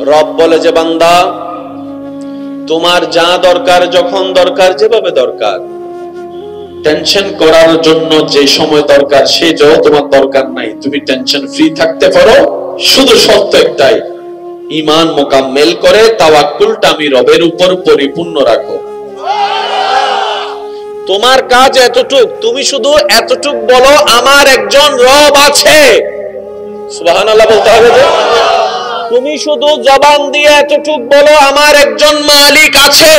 রব বলে যে বান্দা, তোমার যা দরকার, যখন দরকার, যেভাবে দরকার, টেনশন করার জন্য যে সময় দরকার সেটাও তোমার দরকার নাই, তুমি টেনশন ফ্রি থাকতে পারো। শুধু শর্ত একটাই, ঈমান মোকাম্মেল করে তাওয়াক্কুলটা আমি রবের উপর পরিপূর্ণ রাখো। তোমার কাজ এতটুক, তুমি শুধু এতটুক বলো আমার একজন রব আছে। সুবহানাল্লাহ বলতে হবে যে তুমি শুধু জবান দিয়ে এতটুক বলো আমার একজন মালিক আছে।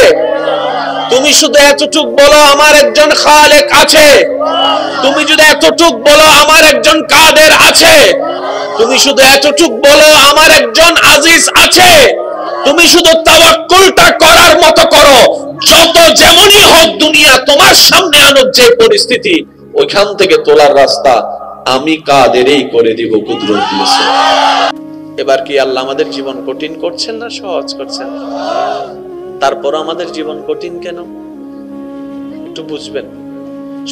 তুমি শুধু এতটুক বলো আমার একজন খালেক আছে। তুমি যদি এতটুক বলো আমার একজন কাদের আছে। তুমি শুধু এতটুক বলো আমার একজন আজিজ আছে। তুমি শুধু তাওয়াক্কুলটা করার মতো করো। যত যেমনই হোক দুনিয়া তোমার সামনে আনুক যে পরিস্থিতি, ওইখান থেকে তোলার রাস্তা আমি কাদেরই করে দিব কুদরত দিয়েছে। এবার কি আল্লাহ আমাদের জীবন কঠিন করছেন না সহজ করছেন? তারপর আমাদের জীবন কঠিন কেন একটু বুঝবেন।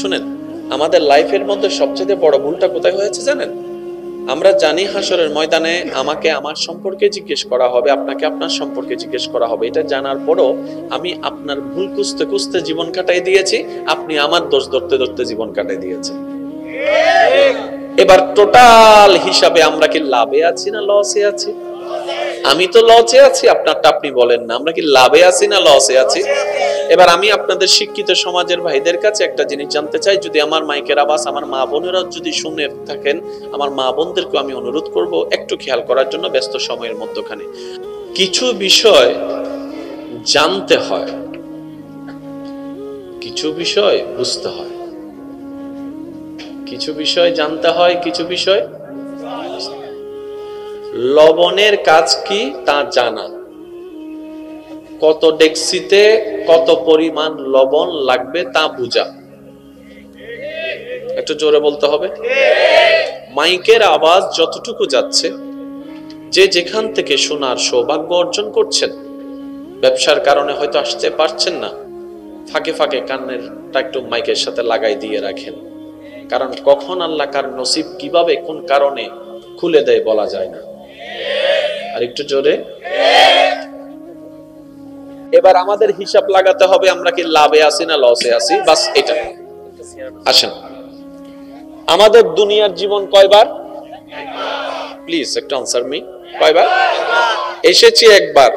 শুনেন, আমাদের লাইফের মধ্যে সবচেয়ে বড় ভুলটা কোথায় হয়েছে জানেন? আমরা জানি হাসরের ময়দানে আমাকে আমার সম্পর্কে জিজ্ঞেস করা হবে, আপনাকে আপনার সম্পর্কে জিজ্ঞেস করা হবে। এটা জানার পরও আমি আপনার ভুল খুঁজতে খুঁজতে জীবন কাটাই দিয়েছি, আপনি আমার দোষ ধরতে ধরতে জীবন কাটাই দিয়েছেন। এবার টোটাল হিসাবে আমরা কি লাভে আছি না লসে আছি? আমি তো লসে আছি, আপনারটা আপনি বলেন না। আমরা কি লাভে আছি না লসে আছি? এবার আমি আপনাদের শিক্ষিত সমাজের ভাইদের কাছে একটা জিনিস জানতে চাই, যদি আমার মাইকের আওয়াজ আমার মা বোনেরা যদি শুনে থাকেন, আমার মা বোনদেরকে আমি অনুরোধ করব একটু খেয়াল করার জন্য ব্যস্ত সময়ের মধ্যখানে। কিছু বিষয় জানতে হয়, কিছু বিষয় বুঝতে হয়, কিছু বিষয় জানতে হয়, কিছু বিষয়। লবণের কাজ কি তা জানা, কত ডেক্সিতে কত পরিমাণ লবণ লাগবে তা বুঝা। একটু জোরে বলতে হবে। মাইকের আওয়াজ যতটুকু যাচ্ছে, যে যেখান থেকে শোনার সৌভাগ্য অর্জন করছেন, ব্যবসার কারণে হয়তো আসতে পারছেন না, ফাঁকে ফাঁকে কান্নেরটা একটু মাইকের সাথে লাগাই দিয়ে রাখেন। কারণ কখন আল্লাহ কার নসিব কিভাবে কোন কারণে খুলে দেয় বলা যায় না। আর একটু জোরে। এবার আমাদের হিসাব লাগাতে হবে আমরা কি লাভে আছি না লসে আছি, বাস এটা। আসেন, আমাদের দুনিয়ার জীবন কয়বার? প্লিজ একটু আনসার মি। কয়বার? এসেছি একবার,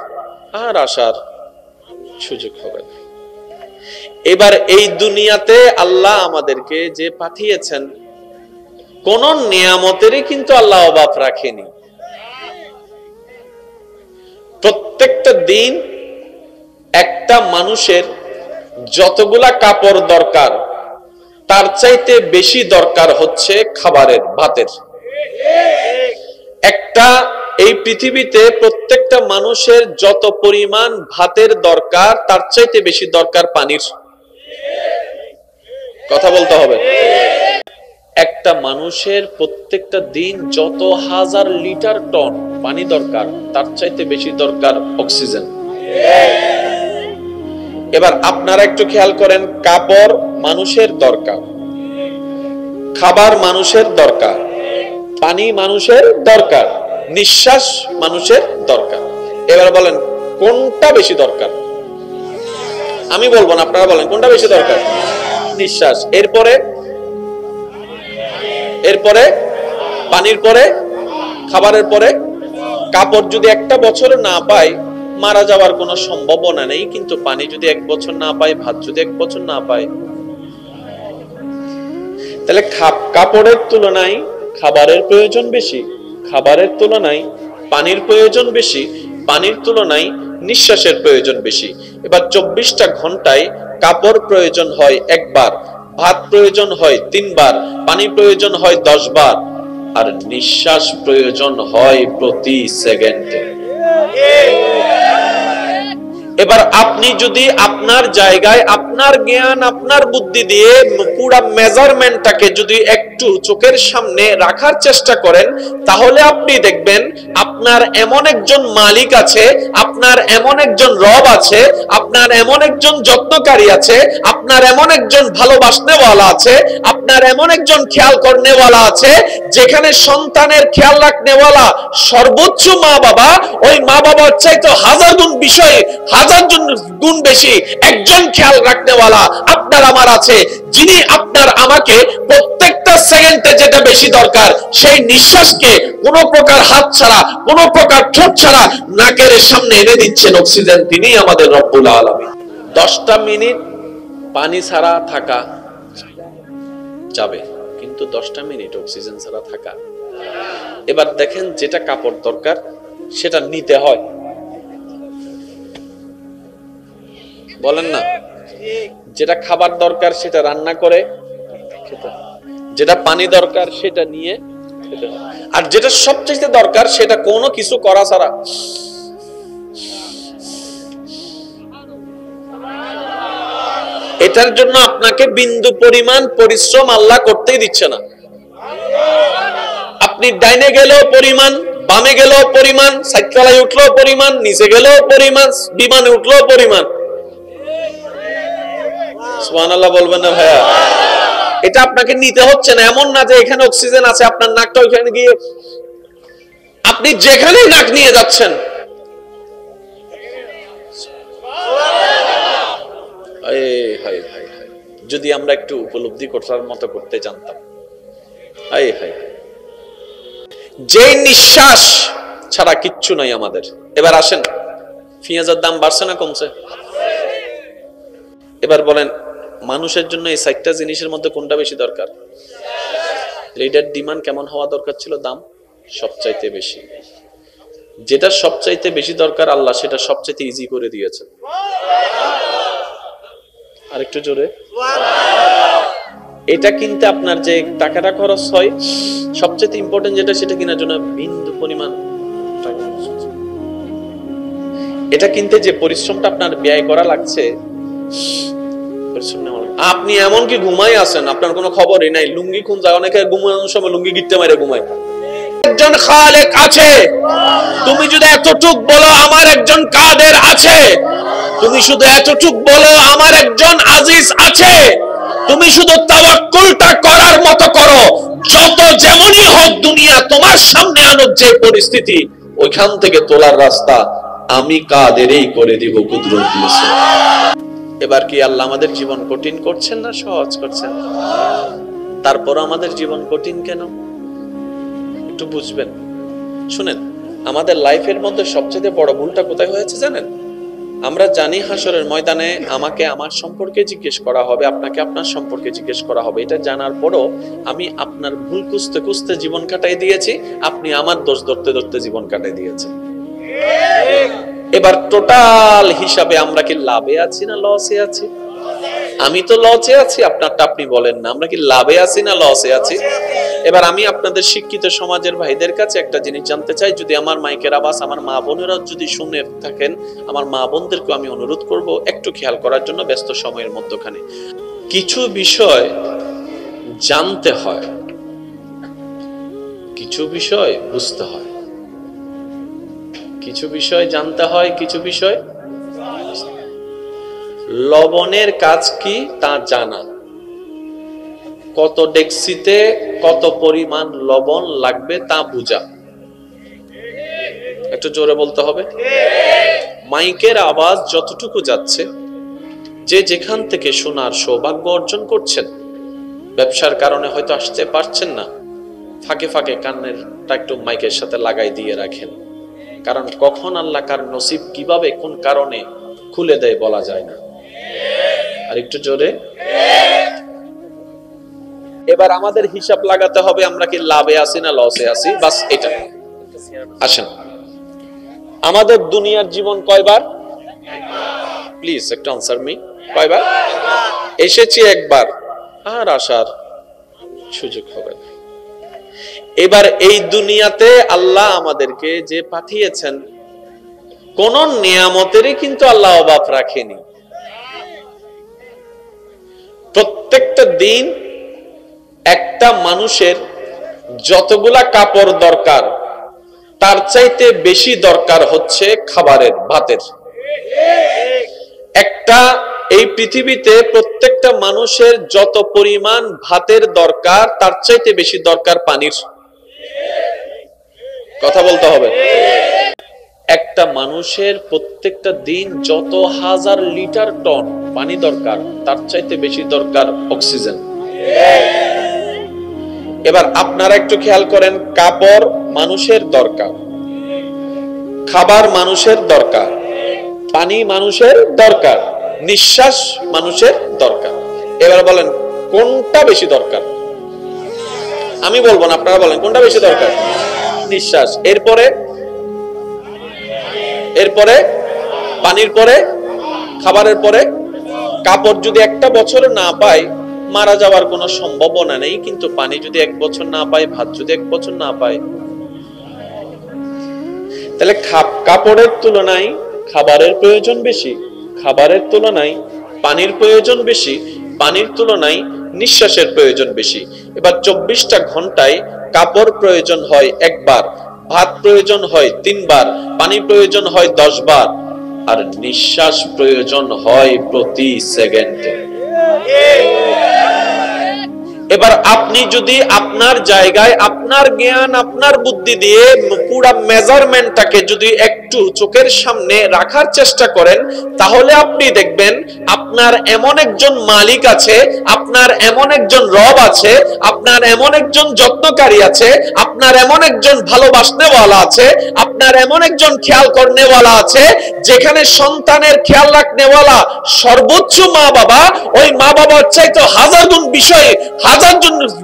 আর আসার সুযোগ হবে না। এবার এই দুনিয়াতে আল্লাহ আমাদেরকে যে পাঠিয়েছেন, কোন নিয়ামতেরই কিন্তু আল্লাহ অভাব রাখেনি। প্রত্যেকটা দিন একটা মানুষের যতগুলা কাপড় দরকার, তার চাইতে বেশি দরকার হচ্ছে খাবারের, ভাতের। একটা এই পৃথিবীতে প্রত্যেকটা মানুষের যত পরিমাণ ভাতের দরকার, তার চাইতে বেশি দরকার পানির। কথা বলতে হবে। একটা মানুষের প্রত্যেকটা দিন যত হাজার লিটার টন পানি দরকার, তার চাইতে বেশি দরকার অক্সিজেন। এবার আপনারা একটু খেয়াল করেন, কাপড় মানুষের দরকার, খাবার মানুষের দরকার, পানি মানুষের দরকার, নিঃশ্বাস মানুষের দরকার। এবার বলেন কোনটা বেশি দরকার? আমি বলবো না, আপনারা বলেন কোনটা বেশি দরকার? নিঃশ্বাস। এরপরে পানির পরে, খাবারের পরে। কাপড় যদি একটা বছর না পাই, মারা যাওয়ার কোনো সম্ভাবনা নেই, কিন্তু পানি যদি এক বছর না পাই, ভাত যদি এক বছর না পাই, তাহলে কাপড়ের তুলনায় খাবারের প্রয়োজন বেশি, খাবারের তুলনায় পানির প্রয়োজন বেশি, পানির তুলনায় নিঃশ্বাসের প্রয়োজন বেশি। এবার 24টা ঘন্টায় কাপড় প্রয়োজন হয় একবার, ভাত প্রয়োজন হয় 3 বার, পানি প্রয়োজন হয় 10 বার, আর নিঃশ্বাস প্রয়োজন হয় প্রতি সেকেন্ডে। এবার আপনি যদি আপনার জায়গায় আপনার জ্ঞান আপনার বুদ্ধি দিয়ে পুরো মেজারমেন্টটাকে যদি একটু চোখের সামনে রাখার চেষ্টা করেন, তাহলে আপনি দেখবেন আপনার এমন একজন মালিক আছে, আপনার এমন একজন রব আছে, আপনার এমন একজন যত্নকারী আছে, আপনার এমন একজন ভালোবাসনেওয়ালা আছে, আপনার এমন একজন খেয়াল করনেওয়ালা আছে, যেখানে সন্তানের খেয়াল রাখনেওয়ালা সর্বোচ্চ মা বাবা, ওই মা বাবার চাইতে হাজার গুণ বেশি একজন খেয়াল রাখনেওয়ালা আপনার আমার আছে, যিনি আপনার আমাকে প্রত্যেকটা সেকেন্ডে যেটা বেশি দরকার সেই নিঃশ্বাসকে কোনো প্রকার হাত ছাড়া, কোনো প্রকার ঠোঁট ছাড়া নাকের সামনে এনে দিচ্ছেন অক্সিজেন। তিনি আমাদের রব্বুল আলামিন। 10টা মিনিট পানি ছাড়া থাকা যাবে, কিন্তু 10টা মিনিট অক্সিজেন ছাড়া থাকা। এবার দেখেন, যেটা কাপড় দরকার সেটা নিতে হয়, বলেন না? যেটা খাবার দরকার সেটা রান্না করে, যেটা পানি দরকার সেটা নিয়ে, আর যেটা সবচেয়ে দরকার সেটা কোনো কিছু করা ছাড়া। এটার জন্য আপনাকে বিন্দু পরিমাণ পরিশ্রম আল্লাহ করতেই দিচ্ছে না। আপনি ডাইনে গেলেও পরিমাণ, বামে গেলেও পরিমাণ, সাইকেলে উঠলেও পরিমাণ, নিচে গেলেও পরিমাণ, বিমানে উঠলেও পরিমাণ। সুবহানাল্লাহ বলবেন না ভাইয়া? এটা আপনাকে নিতে হচ্ছে না। এমন না যে এখানে অক্সিজেন আছে, আপনার নাকটা ওইখানে গিয়ে আপনি যেখানে নাক নিয়ে যাচ্ছেন। যদি আমরা একটু উপলব্ধি করার মতো করতে জানতাম। যে নিঃশ্বাস ছাড়া কিচ্ছু নাই আমাদের। এবার আসেন, পেঁয়াজের দাম বাড়ছে না কমছে? এবার বলেন, মানুষের জন্য এই 4টা জিনিসের মধ্যে কোনটা বেশি দরকার? এটার ডিমান্ড কেমন হওয়া দরকার ছিল? দাম সবচাইতে বেশি। যেটা সবচাইতে বেশি দরকার আল্লাহ সেটা সবচাইতে ইজি করে দিয়েছে। আরেকটু জোরে। এটা কিনতে আপনার যে টাকাটা খরচ হয়, সবচেয়ে ইম্পর্টেন্ট যেটা, সেটা কেনার জন্য বিন্দু পরিমাণ টাকা। এটা কিনতে যে পরিশ্রমটা আপনার ব্যয় করা লাগছে, আপনি এমনকি ঘুমাই আছেন, আপনার কোনো খবরই নাই। লুঙ্গি কোন যায়, অনেকে ঘুমানোর সময় লুঙ্গি গিট্টে মারে ঘুমায়। একজন খালেক আছে, তুমি যদি এতটুক বলো আমার একজন কাদের আছে, তুমি শুধু এতটুক বলো আমার একজন আজিজ আছে, তুমি শুধু তাওয়াক্কুলটা করার মতো করো। যত যেমনই হোক দুনিয়া তোমার সামনে আনুক যে পরিস্থিতি, ওইখান থেকে তোলার রাস্তা আমি কাদেরই করে দিব কুদরত দিয়েছে। এবার কি আল্লাহ আমাদের জীবন কঠিন করছেন না সহজ করছেন? তারপর আমাদের জীবন কঠিন কেন একটু বুঝবেন। শুনেন, আমাদের লাইফের মধ্যে সবচেয়ে বড় ভুলটা কোথায় হয়েছে জানেন? আমরা জানি হাসরের ময়দানে আমাকে আমার সম্পর্কে জিজ্ঞেস করা হবে, আপনাকে আপনার সম্পর্কে জিজ্ঞেস করা হবে। এটা জানার পরও আমি আপনার ভুল খুঁজতে খুঁজতে জীবন কাটাই দিয়েছি, আপনি আমার দোষ ধরতে ধরতে জীবন কাটাই দিয়েছেন। এবার টোটাল হিসাবে আমরা কি লাভে আছি না লসে আছি? আমি তো লসে আছি, আপনারটা আপনি বলেন না। আমরা কি লাভে আছি না লসে আছি? এবার আমি আপনাদের শিক্ষিত সমাজের ভাইদের কাছে একটা জিনিস জানতে চাই। যদি আমার মাইকের আওয়াজ আমার মা বোনেরা যদি শুনে থাকেন, আমার মা বোনদেরকে আমি অনুরোধ করব একটু খেয়াল করার জন্য। ব্যস্ত সময়ের মধ্যখানে কিছু বিষয় জানতে হয়, কিছু বিষয় বুঝতে হয়, কিছু বিষয় জানতে হয়, কিছু বিষয়। লবণের কাজ কি তা জানা, কত ডেক্সিতে কত পরিমাণ লবণ লাগবে তা বুঝা। একটু জোরে বলতে হবে। মাইকের আওয়াজ যতটুকু যাচ্ছে, যে যেখান থেকে শোনার সৌভাগ্য অর্জন করছেন, ব্যবসার কারণে হয়তো আসতে পারছেন না, ফাঁকে ফাঁকে কান্নেরটা একটু মাইকের সাথে লাগাই দিয়ে রাখেন। কারণ কখন আল্লাহ কার নসিব কিভাবে কোন কারণে খুলে দেয় বলা যায় না। আর একটু জোরে। এবার আমাদের হিসাব লাগাতে হবে, আমরা কি লাভে আছি না লসে আছি, বাস এটা। আসেন, আমাদের দুনিয়ার জীবন কয়বার? প্লিজ একটু আনসার মি। কয়বার? এসেছি একবার, আর আসার সুযোগ হবে না। এবার এই দুনিয়াতে আল্লাহ আমাদেরকে যে পাঠিয়েছেন, কোন নিয়ামতেরই কিন্তু আল্লাহ অভাব রাখেনি। প্রত্যেকটা দিন একটা মানুষের যতগুলা কাপড় দরকার তার চাইতে বেশি দরকার হচ্ছে খাবারের, ভাতের। একটা এই পৃথিবীতে প্রত্যেকটা মানুষের যত পরিমাণ ভাতের দরকার তার চাইতে বেশি দরকার পানির। কথা বলতে হবে। একটা মানুষের প্রত্যেকটা দিন যত হাজার লিটার টন পানি দরকার তার চাইতে বেশি দরকার অক্সিজেন। এবার আপনারা একটু খেয়াল করেন, কাপড় মানুষের দরকার, খাবার মানুষের দরকার, পানি মানুষের দরকার, নিঃশ্বাস মানুষের দরকার। এবার বলেন কোনটা বেশি দরকার? আমি বলবো না, আপনারা বলেন কোনটা বেশি দরকার? নিঃশ্বাস। এরপরে পানির পরে, খাবারের পরে। কাপড় যদি একটা বছর না পায় মারা যাওয়ার কোনো সম্ভাবনা নেই, কিন্তু পানি যদি এক বছর না পায়, ভাত যদি এক বছর না পায়, তাহলে কাপড়ের তুলনায় খাবারের প্রয়োজন বেশি, খাবারের তুলনায় পানির প্রয়োজন বেশি, পানির তুলনায় নিঃশ্বাসের প্রয়োজন বেশি। এবার 24টা ঘন্টায় কাপড় প্রয়োজন হয় একবার, ভাত প্রয়োজন হয় 3 বার, পানি প্রয়োজন হয় 10 বার, আর নিঃশ্বাস প্রয়োজন হয় প্রতি সেকেন্ডে। এবার আপনি যদি আপনার জায়গায় আপনার জ্ঞান আপনার বুদ্ধি দিয়ে পুরো মেজারমেন্টটাকে যদি একটু চোখের সামনে রাখার চেষ্টা করেন, তাহলে আপনি দেখবেন আপনার এমন একজন মালিক আছে, আপনার এমন একজন রব আছে, আপনার এমন একজন যত্নকারী আছে, আপনার এমন একজন ভালোবাসনেওয়ালা আছে, আপনার এমন একজন খেয়াল করনেওয়ালা আছে, যেখানে সন্তানের খেয়াল রাখনেওয়ালা সর্বোচ্চ মা বাবা, ওই মা বাবার চাইতে হাজার গুণ বিষয়ে হাজার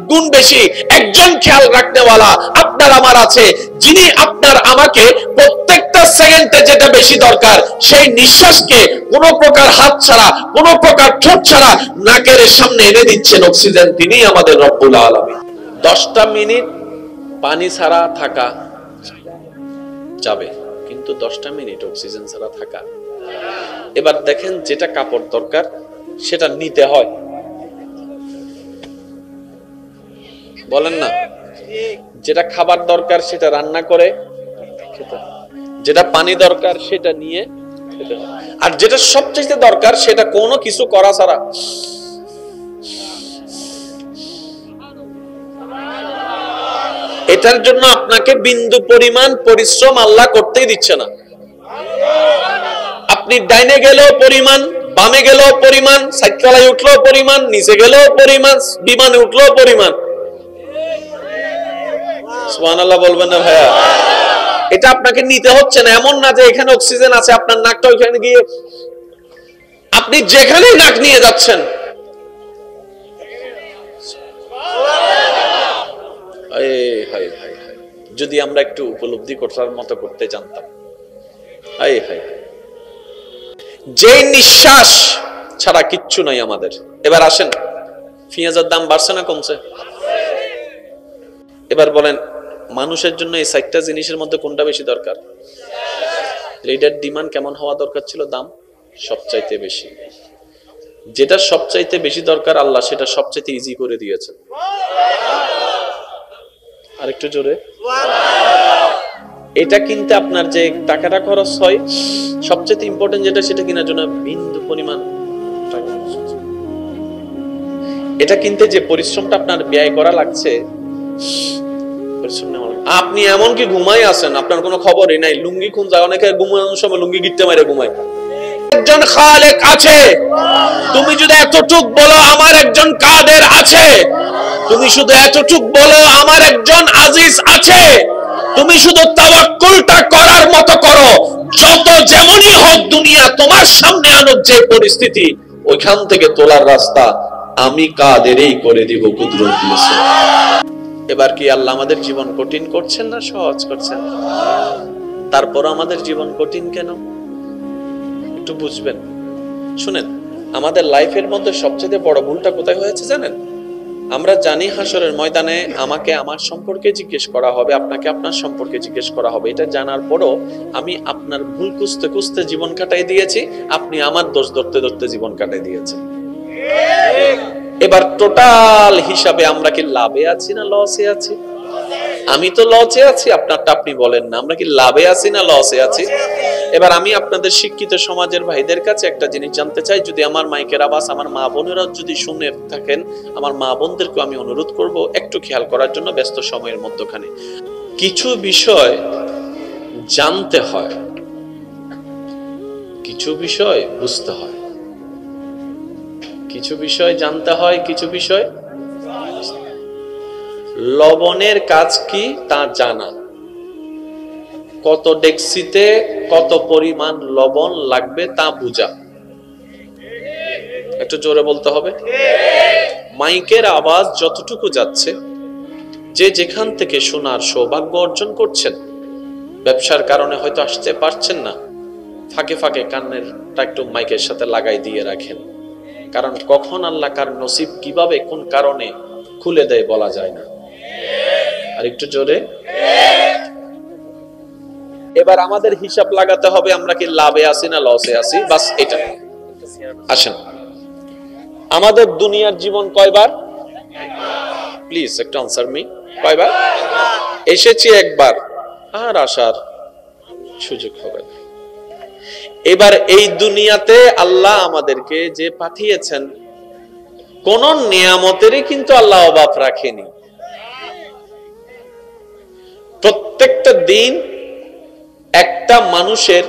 গুণ বেশি একজন খেয়াল রাখনেওয়ালা আপনার আমার আছে, যিনি আপনার আমাকে প্রত্যেকটা সেকেন্ডে যেটা বেশি দরকার সেই নিঃশ্বাসকে কোন প্রকার হাত ছাড়া, কোন প্রকার ঠোঁট ছাড়া নাকের সামনে এনে দিচ্ছেন অক্সিজেন। তিনি আমাদের রব্বুল আলামিন। 10টা মিনিট পানি ছাড়া থাকা যাবে, কিন্তু 10টা মিনিট অক্সিজেন ছাড়া থাকা। এবার দেখেন, যেটা কাপড় দরকার সেটা নিতে হয়, বলেন না? যেটা খাবার দরকার সেটা রান্না করে খেতে হয়, যেটা পানি দরকার সেটা নিয়ে খেতে হয়, আর যেটা সবচেয়ে দরকার সেটা কোনো কিছু করা ছাড়া। এটার জন্য আপনাকে বিন্দু পরিমাণ পরিশ্রম আল্লাহ করতেই দিচ্ছে না। আপনি ডাইনে গেলেও পরিমাণ, বামে গেলেও পরিমাণ, সাইকেলে উঠলেও পরিমাণ, নিচে গেলেও পরিমাণ, বিমানে উঠলেও পরিমাণ। সুবহানাল্লাহ বলবেন না ভাইয়া? এটা আপনাকে নিতে হচ্ছে না। এমন না যে এখানে অক্সিজেন আছে আপনার নাকটা ওইখানে গিয়ে, আপনি যেখানে নাক নিয়ে যাচ্ছেন। যদি আমরা একটু উপলব্ধি করার মতো করতে জানতাম। যে নিঃশ্বাস ছাড়া কিচ্ছু নাই আমাদের। এবার আসেন, পেঁয়াজের দাম বাড়ছে না কমছে? এবার বলেন, মানুষের জন্য এই 4টা জিনিসের মধ্যে কোনটা বেশি দরকার? এটার ডিমান্ড কেমন হওয়া দরকার ছিল? দাম সবচাইতে বেশি। যেটা সবচাইতে বেশি দরকার আল্লাহ সেটা সবচাইতে ইজি করে দিয়েছে। আরেকটু জোরে। এটা কিনতে আপনার যে টাকাটা খরচ হয়, সবচেয়ে ইম্পর্টেন্ট যেটা, সেটা কেনার জন্য বিন্দু পরিমাণ টাকা। এটা কিনতে যে পরিশ্রমটা আপনার ব্যয় করা লাগছে, আপনি এমন কি ঘুমাই আছেন, আপনার কোনো খবরই নাই। লুঙ্গি খুন যায়, অনেকে ঘুমানোর সময় লুঙ্গি গিট্টে মেরে ঘুমায়। একজন খালেক আছে, তুমি যদি এতটুক বলো আমার একজন কাদের আছে, তুমি শুধু এতটুক বলো আমার একজন আজিজ আছে, তুমি শুধু তাওয়াক্কুলটা করার মতো করো। যত যেমনই হোক দুনিয়া তোমার সামনে আনুক যে পরিস্থিতি, ওইখান থেকে তোলার রাস্তা আমি কাদেরই করে দিব কুদরত দিয়ে। এবার কি আল্লাহ আমাদের জীবন কঠিন করছেন না সহজ করছেন? তারপর আমাদের জীবন কঠিন কেন একটু বুঝবেন। শুনেন, আমাদের লাইফের মধ্যে সবচেয়ে বড় ভুলটা কোথায় হয়েছে জানেন? আমরা জানি হাসরের ময়দানে আমাকে আমার সম্পর্কে জিজ্ঞেস করা হবে, আপনাকে আপনার সম্পর্কে জিজ্ঞেস করা হবে। এটা জানার পরও আমি আপনার ভুল খুঁজতে খুঁজতে জীবন কাটাই দিয়েছি, আপনি আমার দোষ ধরতে ধরতে জীবন কাটাই দিয়েছেন। এবার টোটাল হিসাবে আমরা কি লাভে আছি না লসে আছি? আমি তো লসে আছি, আপনারটা আপনি বলেন না, আমরা কি লাভে আছি না লসে আছি? এবার আমি আপনাদের শিক্ষিত সমাজের ভাইদের কাছে একটা জিনিস জানতে চাই, যদি আমার মাইকের আওয়াজ আমার মা বোনেরা যদি শুনে থাকেন, আমার মা বোনদেরকে আমি অনুরোধ করব একটু খেয়াল করার জন্য ব্যস্ত সময়ের মধ্যখানে। কিছু বিষয় জানতে হয়, কিছু বিষয় বুঝতে হয়, কিছু বিষয় জানতে হয়, কিছু বিষয়। লবণের কাজ কি তা জানা, কত ডেক্সিতে কত পরিমাণ লবণ লাগবে তা বুঝা। একটু জোরে বলতে হবে। মাইকের আওয়াজ যতটুকু যাচ্ছে, যে যেখান থেকে শোনার সৌভাগ্য অর্জন করছেন, ব্যবসার কারণে হয়তো আসতে পারছেন না, ফাঁকে ফাঁকে কান্নেরটা একটু মাইকের সাথে লাগাই দিয়ে রাখেন, কারণ কখন আল্লাহ কার নসিব কিভাবে কোন কারণে খুলে দেয় বলা যায় না। আর একটু জোরে। এবার আমাদের হিসাব লাগাতে হবে, আমরা কি লাভে আছি না লসে আছি, বাস এটা। আসেন, আমাদের দুনিয়ার জীবন কয়বার? প্লিজ একটু আনসার মি, কয়বার? এসেছি একবার, আর আসার সুযোগ হবে না। এবার এই দুনিয়াতে আল্লাহ আমাদেরকে যে পাঠিয়েছেন, কোন নিয়ামতেরই কিন্তু আল্লাহ অভাব রাখেনি। প্রত্যেকটা দিন একটা মানুষের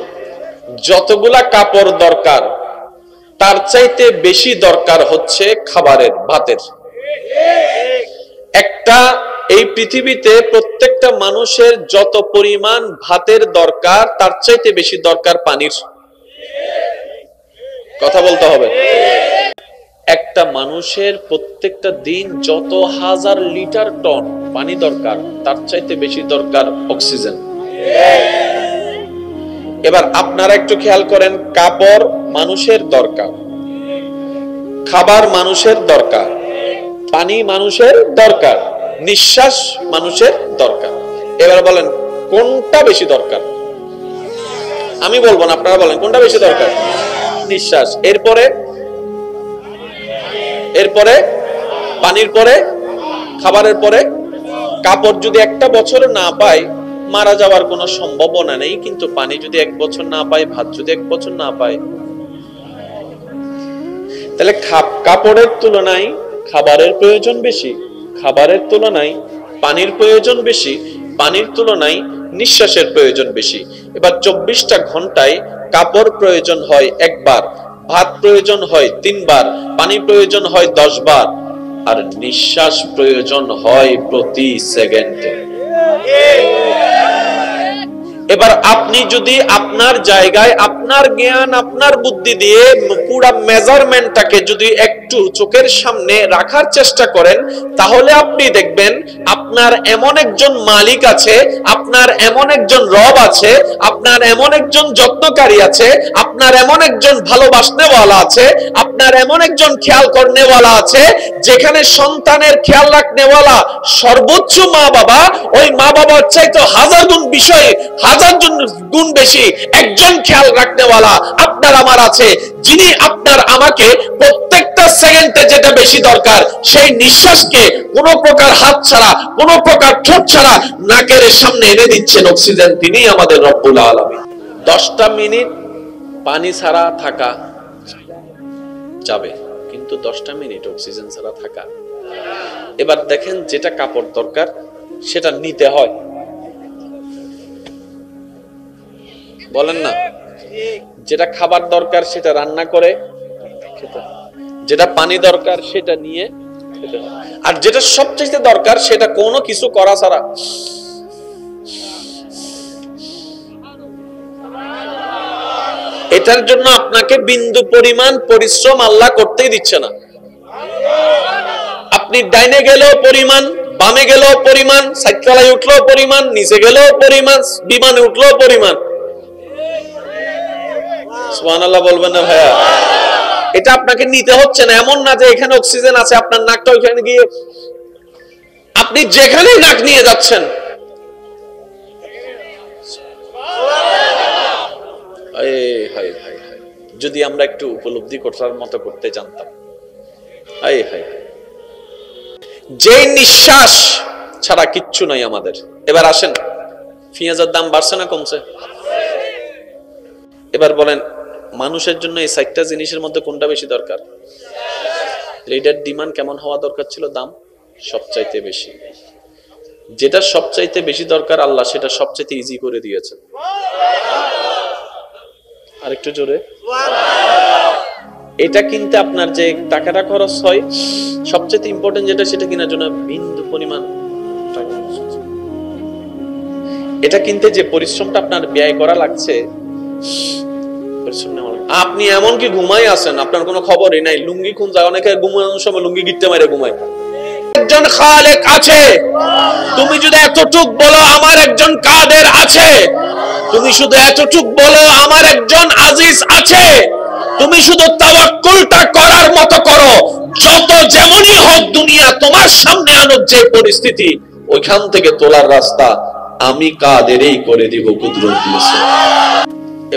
যতগুলা কাপড় দরকার, তার চাইতে বেশি দরকার হচ্ছে খাবারের, ভাতের। একটা এই পৃথিবীতে প্রত্যেকটা মানুষের যত পরিমাণ ভাতের দরকার, তার চাইতে বেশি দরকার পানির। কথা বলতে হবে। একটা মানুষের প্রত্যেকটা দিন যত হাজার লিটার টন পানি দরকার, তার চাইতে বেশি দরকার অক্সিজেন। এবার আপনারা একটু খেয়াল করেন, কাপড় মানুষের দরকার, খাবার মানুষের দরকার, পানি মানুষের দরকার, নিঃশ্বাস মানুষের দরকার। এবার বলেন কোনটা বেশি দরকার? আমি বলবো না, আপনারা বলেন কোনটা বেশি দরকার? নিঃশ্বাস। এরপরে পানির পরে, খাবারের পরে। কাপড় যদি একটা বছর না পাই, মারা যাওয়ার কোনো সম্ভাবনা নেই, কিন্তু পানি যদি এক বছর না পাই, ভাত যদি এক বছর না পাই, তাহলে কাপড়ের তুলনায় খাবারের প্রয়োজন বেশি, খাবারের তুলনায় পানির প্রয়োজন বেশি, পানির তুলনায় নিঃশ্বাসের প্রয়োজন বেশি। এবার 24টা ঘন্টায় কাপড় প্রয়োজন হয় একবার, ভাত প্রয়োজন হয় 3 বার, পানি প্রয়োজন হয় 10 বার, আর নিঃশ্বাস প্রয়োজন হয় প্রতি সেকেন্ডে। এবার আপনি যদি আপনার জায়গায় আপনার জ্ঞান আপনার বুদ্ধি দিয়ে পুরো মেজারমেন্টটাকে যদি একটু চোখের সামনে রাখার চেষ্টা করেন, তাহলে আপনি দেখবেন আপনার এমন একজন মালিক আছে, আপনার এমন একজন রব আছে, আপনার এমন একজন যত্নকারী আছে, আপনার এমন একজন ভালোবাসনেওয়ালা আছে, আপনার এমন একজন খেয়াল করনেওয়ালা আছে, যেখানে সন্তানের খেয়াল রাখনেওয়ালা সর্বোচ্চ মা বাবা, ওই মা বাবার চাইতে হাজার গুণ বিষয়ে হাজার গুণ বেশি একজন খেয়াল রাখনেওয়ালা আপনার আমার আছে, যিনি আপনার আমাকে প্রত্যেকটা সেকেন্ডে যেটা বেশি দরকার, সেই নিঃশ্বাসকে কোনো প্রকার হাত ছাড়া, কোনো প্রকার ঠোঁট ছাড়া নাকের সামনে এনে দিচ্ছেন অক্সিজেন, তিনি আমাদের রব্বুল আলামিন। 10টা মিনিট পানি ছাড়া থাকা যাবে, কিন্তু 10টা মিনিট অক্সিজেন ছাড়া থাকা। এবার দেখেন, যেটা কাপড় দরকার সেটা নিতে হয়, বলেন না? যেটা খাবার দরকার সেটা রান্না করে খেতে, যেটা পানি দরকার সেটা নিয়ে খেতে, আর যেটা সবচেয়ে দরকার সেটা কোনো কিছু করা ছাড়া। এটার জন্য আপনাকে বিন্দু পরিমাণ পরিশ্রম আল্লাহ করতেই দিচ্ছে না। আপনি ডাইনে গেলেও পরিমাণ, বামে গেলেও পরিমাণ, সাইকেলে উঠলেও পরিমাণ, নিচে গেলেও পরিমাণ, বিমানে উঠলেও পরিমাণ। সুবহানাল্লাহ বলবেন না ভাইয়া? এটা আপনাকে নিতে হচ্ছে না। এমন না যে এখানে অক্সিজেন আছে, আপনার নাকটা ওইখানে গিয়ে আপনি যেখানেই নাক নিয়ে যাচ্ছেন। যদি আমরা একটু উপলব্ধি করার মতো করতে জানতাম, হায় হায় হায়, যে নিঃশ্বাস ছাড়া কিচ্ছু নাই আমাদের। এবার আসেন, পেঁয়াজের দাম বাড়ছে না কমছে? এবার বলেন মানুষের জন্য এই 4টা জিনিসের মধ্যে কোনটা বেশি দরকার? এটার ডিমান্ড কেমন হওয়া দরকার ছিল? দাম সবচাইতে বেশি। যেটা সবচাইতে বেশি দরকার আল্লাহ সেটা সবচাইতে ইজি করে দিয়েছে। আরেকটু জোরে। এটা কিনতে আপনার যে টাকাটা খরচ হয়, সবচেয়ে ইম্পর্টেন্ট যেটা, সেটা কেনার জন্য বিন্দু পরিমাণ টাকা। এটা কিনতে যে পরিশ্রমটা আপনার ব্যয় করা লাগছে, আপনি এমনকি ঘুমাই আছেন, আপনার কোনো খবরই নাই। লুঙ্গি খুন যায়, অনেকে ঘুমানোর সময় লুঙ্গি গিট্টে মেরে ঘুমায়। একজন খালেক আছে, তুমি যদি এতটুক বলো আমার একজন কাদের আছে, তুমি শুধু এতটুক বলো আমার একজন আজিজ আছে, তুমি শুধু তাওয়াক্কুলটা করার মতো করো। যত যেমনই হোক দুনিয়া তোমার সামনে আনুক যে পরিস্থিতি, ওইখান থেকে তোলার রাস্তা আমি কাদেরই করে দিব কুদরত দিয়েছে।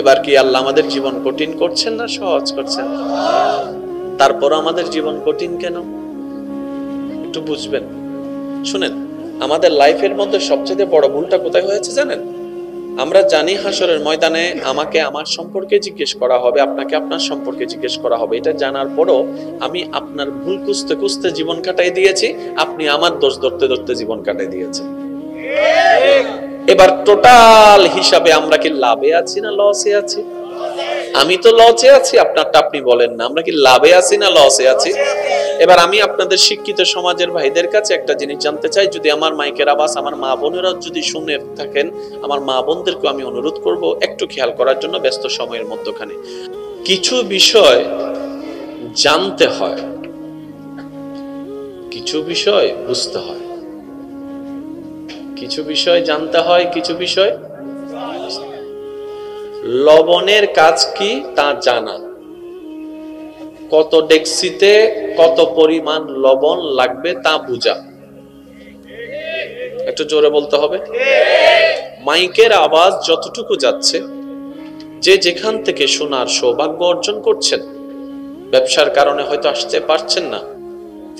এবার কি আল্লাহ আমাদের জীবন কঠিন করছেন না সহজ করছেন? তারপর আমাদের জীবন কঠিন কেন একটু বুঝবেন। শুনেন, আমাদের লাইফের মধ্যে সবচেয়ে বড় ভুলটা কোথায় হয়েছে জানেন? আমরা জানি হাসরের ময়দানে আমাকে আমার সম্পর্কে জিজ্ঞেস করা হবে, আপনাকে আপনার সম্পর্কে জিজ্ঞেস করা হবে। এটা জানার পরও আমি আপনার ভুল খুঁজতে খুঁজতে জীবন কাটাই দিয়েছি, আপনি আমার দোষ ধরতে ধরতে জীবন কাটাই দিয়েছেন। এবার টোটাল হিসাবে আমরা কি লাভে আছি না লসে আছি? আমি তো লসে আছি, আপনারটা আপনি বলেন না। আমরা কি লাভে আছি না লসে আছি? এবার আমি আপনাদের শিক্ষিত সমাজের ভাইদের কাছে একটা জিনিস জানতে চাই। যদি আমার মাইকের আওয়াজ আমার মা বোনেরা যদি শুনে থাকেন, আমার মা বোনদেরকে আমি অনুরোধ করব একটু খেয়াল করার জন্য। ব্যস্ত সময়ের মধ্যখানে কিছু বিষয় জানতে হয়, কিছু বিষয় বুঝতে হয়, কিছু বিষয় জানতে হয়, কিছু বিষয়। লবণের কাজ কি তা জানা, কত ডেক্সিতে কত পরিমাণ লবণ লাগবে তা বুঝা। একটু জোরে বলতে হবে। মাইকের আওয়াজ যতটুকু যাচ্ছে, যে যেখান থেকে শোনার সৌভাগ্য অর্জন করছেন, ব্যবসার কারণে হয়তো আসতে পারছেন না,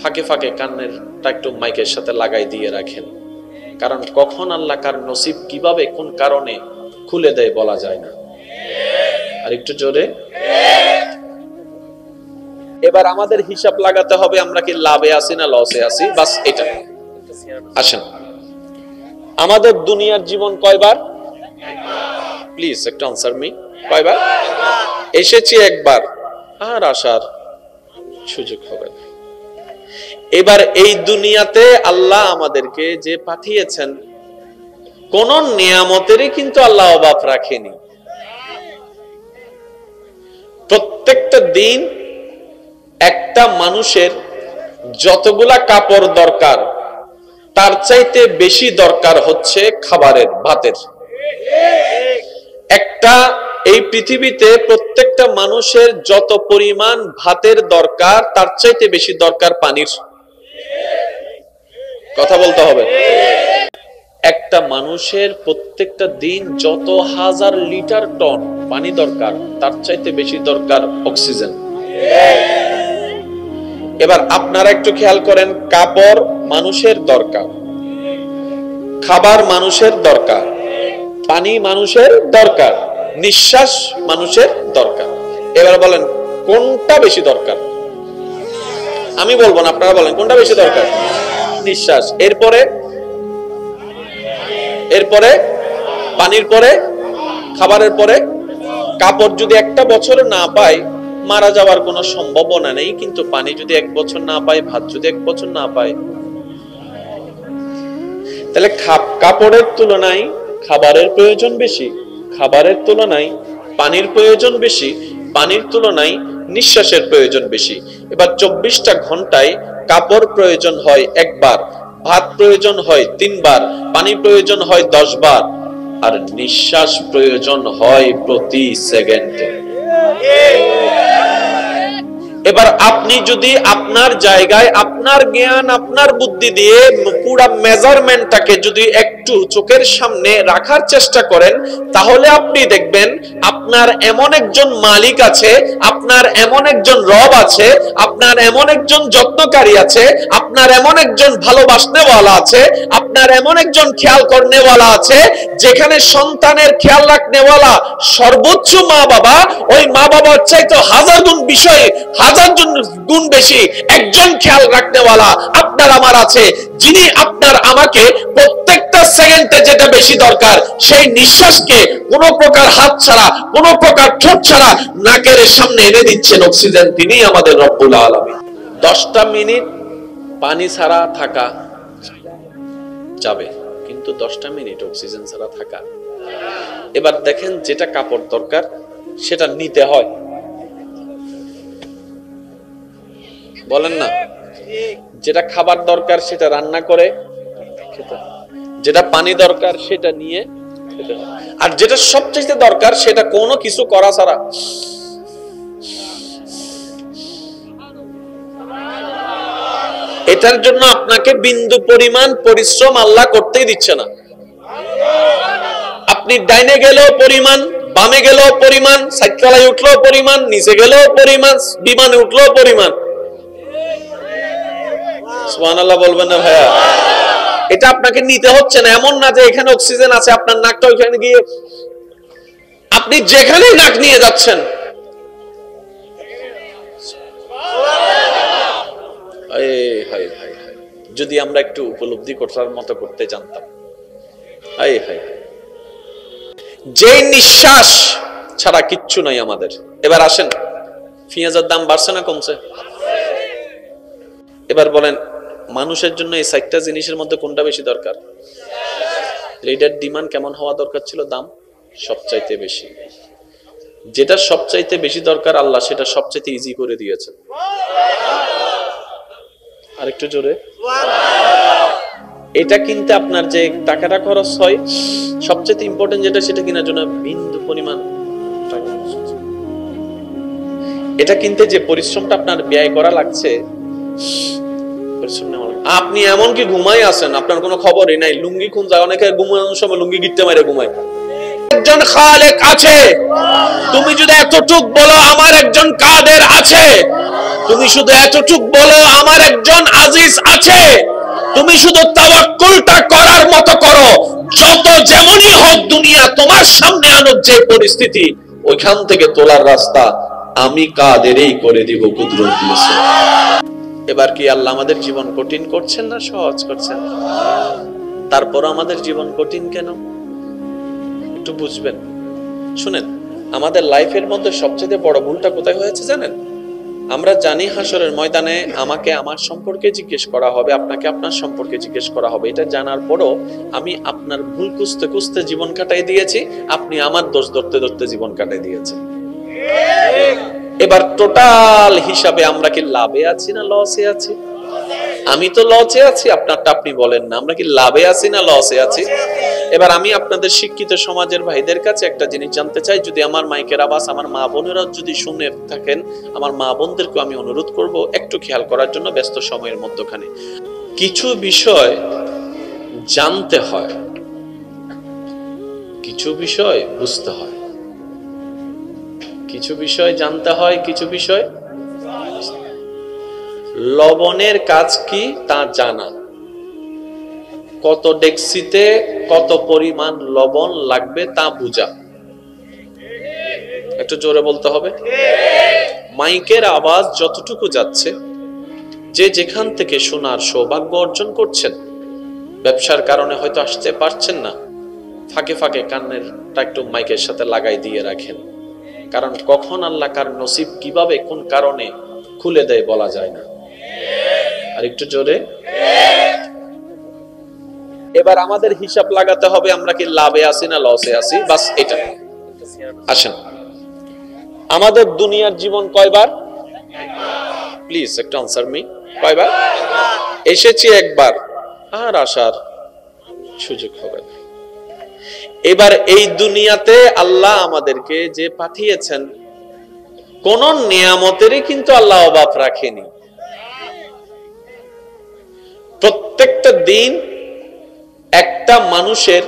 ফাঁকে ফাঁকে কান্নেরটা একটু মাইকের সাথে লাগাই দিয়ে রাখেন। কারণ কখন আল্লাহ কার নসিব কিভাবে কোন কারণে খুলে দেয় বলা যায় না। আর একটু জোরে। এবার আমাদের হিসাব লাগাতে হবে আমরা কি লাভে আছি না লসে আছি, বাস এটা। আসেন, আমাদের দুনিয়ার জীবন কয়বার? প্লিজ একটু আনসার মি। কয়বার? এসেছি একবার, আর আসার সুযোগ হবে না। এবার এই দুনিয়াতে আল্লাহ আমাদেরকে যে পাঠিয়েছেন, কোন নিয়ামতেরই কিন্তু আল্লাহ অভাব রাখেনি। প্রত্যেকটা দিন একটা মানুষের যতগুলা কাপড় দরকার, তার চাইতে বেশি দরকার হচ্ছে খাবারের, ভাতের। একটা এই পৃথিবীতে প্রত্যেকটা মানুষের যত পরিমাণ ভাতের দরকার, তার চাইতে বেশি দরকার পানির। কথা বলতে হবে। একটা মানুষের প্রত্যেকটা দিন যত হাজার লিটার টন পানি দরকার, তার চাইতে বেশি দরকার অক্সিজেন। এবার আপনারা একটু খেয়াল করেন, কাপড় মানুষের দরকার, খাবার মানুষের দরকার, পানি মানুষের দরকার, নিঃশ্বাস মানুষের দরকার। এবার বলেন কোনটা বেশি দরকার? আমি বলবো না, আপনারা বলেন কোনটা বেশি দরকার? নিঃশ্বাস। এরপরে পানির পরে, খাবারের পরে। কাপড় যদি একটা বছর না পাই, মারা যাওয়ার কোনো সম্ভাবনা নেই, কিন্তু পানি যদি 1 বছর না পাই, ভাত যদি 1 বছর না পাই, তাহলে কাপড়ের তুলনায় খাবারের প্রয়োজন বেশি, খাবারের তুলনায় পানির প্রয়োজন বেশি, পানির তুলনায় নিঃশ্বাসের প্রয়োজন বেশি। এবার 24টা ঘন্টায় কাপড় প্রয়োজন হয় 1 বার, ভাত প্রয়োজন হয় 3 বার, পানি প্রয়োজন হয় 10 বার, আর নিঃশ্বাস প্রয়োজন হয় প্রতি সেকেন্ডে। এবার আপনি যদি আপনার জায়গায় আপনার জ্ঞান আপনার বুদ্ধি দিয়ে পুরো মেজারমেন্টটাকে যদি একটু চোখের সামনে রাখার চেষ্টা করেন, তাহলে আপনি দেখবেন আপনার এমন একজন মালিক আছে, আপনার এমন একজন রব আছে, আপনার এমন একজন যত্নকারী আছে, আপনার এমন একজন ভালোবাসনেওয়ালা আছে, আপনার এমন একজন খেয়াল করনেওয়ালা আছে, যেখানে সন্তানের খেয়াল রাখনেওয়ালা সর্বোচ্চ মা বাবা, ওই মা বাবার চাইতে হাজার গুণ বেশি একজন খেয়াল রাখনেওয়ালা আপনার আমার আছে, যিনি আপনার আমাকে প্রত্যেকটা সেকেন্ডে যেটা বেশি দরকার সেই নিঃশ্বাসকে কোনো প্রকার হাত ছাড়া, কোনো প্রকার ঠোঁট ছাড়া নাকের সামনে এনে দিচ্ছেন অক্সিজেন, তিনি আমাদের রব্বুল আলামিন। 10টা মিনিট পানি ছাড়া থাকা যাবে, কিন্তু 10টা মিনিট অক্সিজেন ছাড়া থাকা। এবার দেখেন, যেটা কাপড় দরকার সেটা নিতে হয়, বলেন না? যেটা খাবার দরকার সেটা রান্না করে খেতে হয়, যেটা পানি দরকার সেটা নিয়ে খেতে হয়, আর যেটা সবচেয়ে দরকার সেটা কোনো কিছু করা ছাড়া। এটার জন্য আপনাকে বিন্দু পরিমাণ পরিশ্রম আল্লাহ করতেই দিচ্ছে না। আপনি ডাইনে গেলেও পরিমাণ, বামে গেলেও পরিমাণ, সাইকেলে উঠলেও পরিমাণ, নিচে গেলেও পরিমাণ, বিমানে উঠলেও পরিমাণ। সুবহানাল্লাহ বলবেন না ভাইয়া? এটা আপনাকে নিতে হচ্ছে না। এমন না যে এখানে অক্সিজেন আছে, আপনার নাকটা ওইখানে গিয়ে আপনি যেখানেই নাক নিয়ে যাচ্ছেন। যদি আমরা একটু উপলব্ধি করার মতো করতে জানতাম। যে নিঃশ্বাস ছাড়া কিচ্ছু নাই আমাদের। এবার আসেন, পেঁয়াজের দাম বাড়ছে না কমছে? এবার বলেন, মানুষের জন্য এই 4টা জিনিসের মধ্যে কোনটা বেশি দরকার? এটার ডিমান্ড কেমন হওয়া দরকার ছিল? দাম সবচাইতে বেশি। যেটা সবচাইতে বেশি দরকার আল্লাহ সেটা সবচাইতে ইজি করে দিয়েছেন। আরেকটু জোরে। এটা কিনতে আপনার যে টাকাটা খরচ হয়, সবচেয়ে ইম্পর্টেন্ট যেটা, সেটা কেনার জন্য বিন্দু পরিমাণ টাকা। এটা কিনতে যে পরিশ্রমটা আপনার ব্যয় করা লাগছে, আপনি এমনকি ঘুমাই আছেন, আপনার কোনো খবরই নাই। লুঙ্গি খুন যায়, অনেকে ঘুমানোর সময় লুঙ্গি গিট্টে মারে ঘুমায়। একজন খালেক আছে, তুমি যদি এতটুক বলো আমার একজন কাদের আছে, তুমি শুধু এতটুক বলো আমার একজন আজিজ আছে, তুমি শুধু তাওয়াক্কুলটা করার মতো করো। যত যেমনই হোক দুনিয়া তোমার সামনে আনুক যে পরিস্থিতি, ওইখান থেকে তোলার রাস্তা আমি কাদেরই করে দিব কুদরত দিয়েছে। এবার কি আল্লাহ আমাদের জীবন কঠিন করছেন না সহজ করছেন? তারপর আমাদের জীবন কঠিন কেন একটু বুঝবেন। শুনেন, আমাদের লাইফের মধ্যে সবচেয়ে বড় ভুলটা কোথায় হয়েছে জানেন? আমরা জানি হাসরের ময়দানে আমাকে আমার সম্পর্কে জিজ্ঞেস করা হবে, আপনাকে আপনার সম্পর্কে জিজ্ঞেস করা হবে। এটা জানার পরও আমি আপনার ভুল খুঁজতে খুঁজতে জীবন কাটাই দিয়েছি, আপনি আমার দোষ ধরতে ধরতে জীবন কাটাই দিয়েছেন। এবার টোটাল হিসাবে আমরা কি লাভে আছি না লসে আছি? আমি তো লসে আছি, আপনারটা আপনি বলেন না। আমরা কি লাভে আছি না লসে আছি? এবার আমি আপনাদের শিক্ষিত সমাজের ভাইদের কাছে একটা জিনিস জানতে চাই। যদি আমার মাইকের আওয়াজ আমার মা বোনেরা যদি শুনে থাকেন, আমার মা বোনদেরকে আমি অনুরোধ করব একটু খেয়াল করার জন্য। ব্যস্ত সময়ের মধ্যখানে কিছু বিষয় জানতে হয়, কিছু বিষয় বুঝতে হয়, কিছু বিষয় জানতে হয়, কিছু বিষয়। লবণের কাজ কি তা জানা, কত ডেক্সিতে কত পরিমাণ লবণ লাগবে তা বুঝা। একটু জোরে বলতে হবে। মাইকের আওয়াজ যতটুকু যাচ্ছে, যে যেখান থেকে শোনার সৌভাগ্য অর্জন করছেন, ব্যবসার কারণে হয়তো আসতে পারছেন না, ফাঁকে ফাঁকে কানেরটা একটু মাইকের সাথে লাগাই দিয়ে রাখেন। কারণ কখন আল্লাহ কার নসিব কিভাবে কোন কারণে খুলে দেয় বলা যায় না। আর একটু জোরে। এবার আমাদের হিসাব লাগাতে হবে, আমরা কি লাভে আছি না লসে আছি, বাস এটা। আসেন, আমাদের দুনিয়ার জীবন কয়বার? প্লিজ একটু আনসার মি। কয়বার? এসেছি একবার, আর আসার সুযোগ হবে না। এবার এই দুনিয়াতে আল্লাহ আমাদেরকে যে পাঠিয়েছেন, কোন নিয়ামতেরই কিন্তু আল্লাহ অভাব রাখেনি। প্রত্যেকটা দিন একটা মানুষের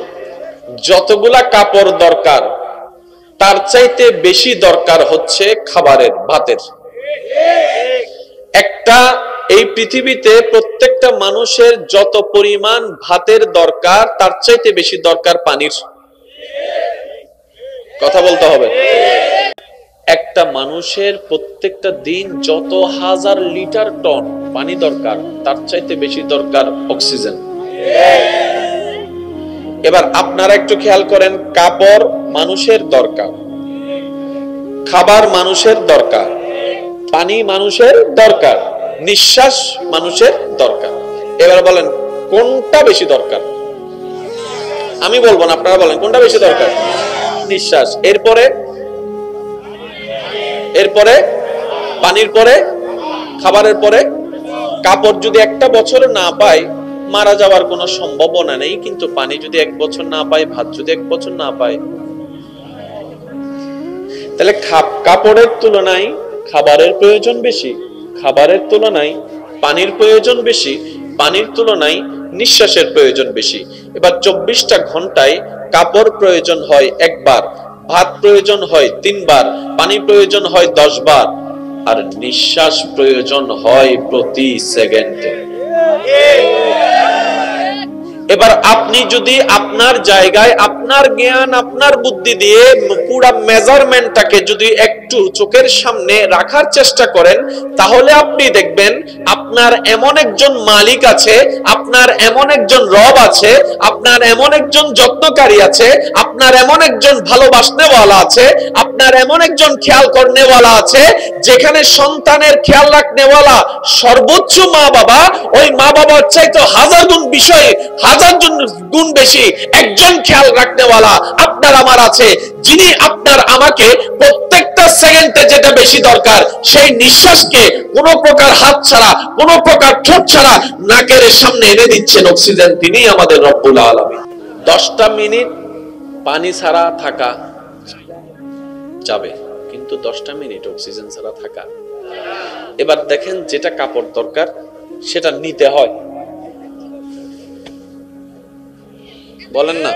যতগুলা কাপড় দরকার তার চাইতে বেশি দরকার হচ্ছে খাবারের, ভাতের। এই পৃথিবীতে প্রত্যেকটা মানুষের যত পরিমাণ ভাতের দরকার তার চাইতে বেশি দরকার পানির। কথা বলতে হবে। একটা মানুষের প্রত্যেকটা দিন যত হাজার লিটার টন পানি দরকার তার চাইতে বেশি দরকার অক্সিজেন। এবার আপনারা একটু খেয়াল করেন, কাপড় মানুষের দরকার, খাবার মানুষের দরকার, পানি মানুষের দরকার, নিঃশ্বাস মানুষের দরকার। এবার বলেন কোনটা বেশি দরকার? আমি বলবো না, আপনারা বলেন কোনটা বেশি দরকার? নিঃশ্বাস। এরপরে পানির পরে, খাবারের পরে। কাপড় যদি একটা বছর না পায় মারা যাওয়ার কোনো সম্ভাবনা নেই, কিন্তু পানি যদি এক বছর না পায়, ভাত যদি এক বছর না পায়, তাহলে কাপড়ের তুলনায় খাবারের প্রয়োজন বেশি, খাবারের তুলনায় পানির প্রয়োজন বেশি, পানির তুলনায় নিঃশ্বাসের প্রয়োজন বেশি। এবার 24টা ঘন্টায় কাপড় প্রয়োজন হয় একবার, ভাত প্রয়োজন হয় 3 বার, পানি প্রয়োজন হয় 10 বার, আর নিঃশ্বাস প্রয়োজন হয় প্রতি সেকেন্ডে। এবার আপনি যদি আপনার জায়গায় আপনার জ্ঞান আপনার বুদ্ধি দিয়ে পুরো মেজারমেন্টটাকে যদি একটু চোখের সামনে রাখার চেষ্টা করেন, তাহলে আপনি দেখবেন আপনার এমন একজন মালিক আছে, আপনার এমন একজন রব আছে, আপনার এমন একজন যত্নকারী আছে, আপনার এমন একজন ভালোবাসনেওয়ালা আছে, আপনার এমন একজন খেয়াল করনেওয়ালা আছে। যেখানে সন্তানের খেয়াল রাখনেওয়ালা সর্বোচ্চ মা বাবা, ওই মা বাবার চাইতে 1000 গুণ বিষয়ে 1000 গুণ বেশি একজন খেয়াল রাখনেওয়ালা আপনার আমার আছে, যিনি আপনার আমাকে প্রত্যেকটা সেকেন্ডে যেটা বেশি দরকার সেই নিঃশ্বাসকে কোনো প্রকার হাত ছাড়া, কোনো প্রকার ঠোঁট ছাড়া নাকের সামনে এনে দিচ্ছেন অক্সিজেন। তিনি আমাদের রব্বুল আলামিন। 10টা মিনিট পানি ছাড়া থাকা যাবে, কিন্তু 10টা মিনিট অক্সিজেন ছাড়া থাকা। এবার দেখেন, যেটা কাপড় দরকার সেটা নিতে হয়, বলেন না?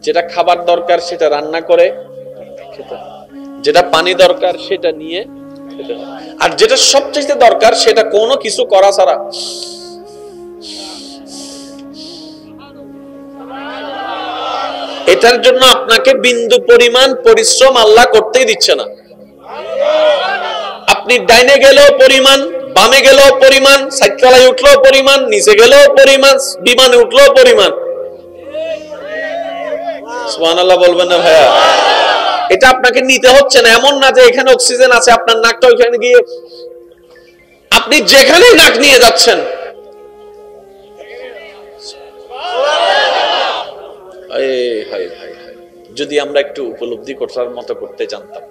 যেটা খাবার দরকার সেটা রান্না করে খেতে হয়, যেটা পানি দরকার সেটা নিয়ে খেতে হয়, আর যেটা সবচেয়ে দরকার সেটা কোনো কিছু করা ছাড়া। এটার জন্য আপনাকে বিন্দু পরিমাণ পরিশ্রম আল্লাহ করতেই দিচ্ছে না। আপনি ডাইনে গেলেও পরিমাণ, বামে গেলেও পরিমাণ, সাইকেলে উঠলেও পরিমাণ, নিচে গেলেও পরিমাণ, বিমানে উঠলেও পরিমাণ। সুবহানাল্লাহ বলবেন না ভাইয়া? এটা আপনাকে নিতে হচ্ছে না। এমন না যে এখানে অক্সিজেন আছে, আপনার নাকটা ওইখানে গিয়ে আপনি যেখানে নাক নিয়ে যাচ্ছেন। যদি আমরা একটু উপলব্ধি করার মতো করতে জানতাম।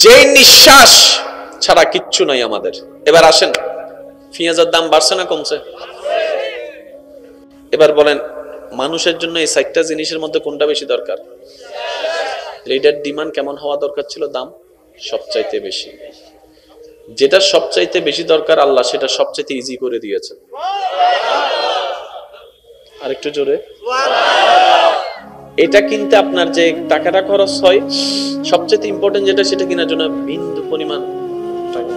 যে নিঃশ্বাস ছাড়া কিচ্ছু নাই আমাদের। এবার আসেন, পেঁয়াজের দাম বাড়ছে না কমছে? এবার বলেন মানুষের জন্য এই 4টা জিনিসের মধ্যে কোনটা বেশি দরকার? এটার ডিমান্ড কেমন হওয়া দরকার ছিল? দাম সবচাইতে বেশি। যেটা সবচাইতে বেশি দরকার আল্লাহ সেটা সবচাইতে ইজি করে দিয়েছে। আরেকটু জোরে। এটা কিনতে আপনার যে টাকাটা খরচ হয়, সবচেয়ে ইম্পর্টেন্ট যেটা সেটা কেনার জন্য বিন্দু পরিমাণ টাকা।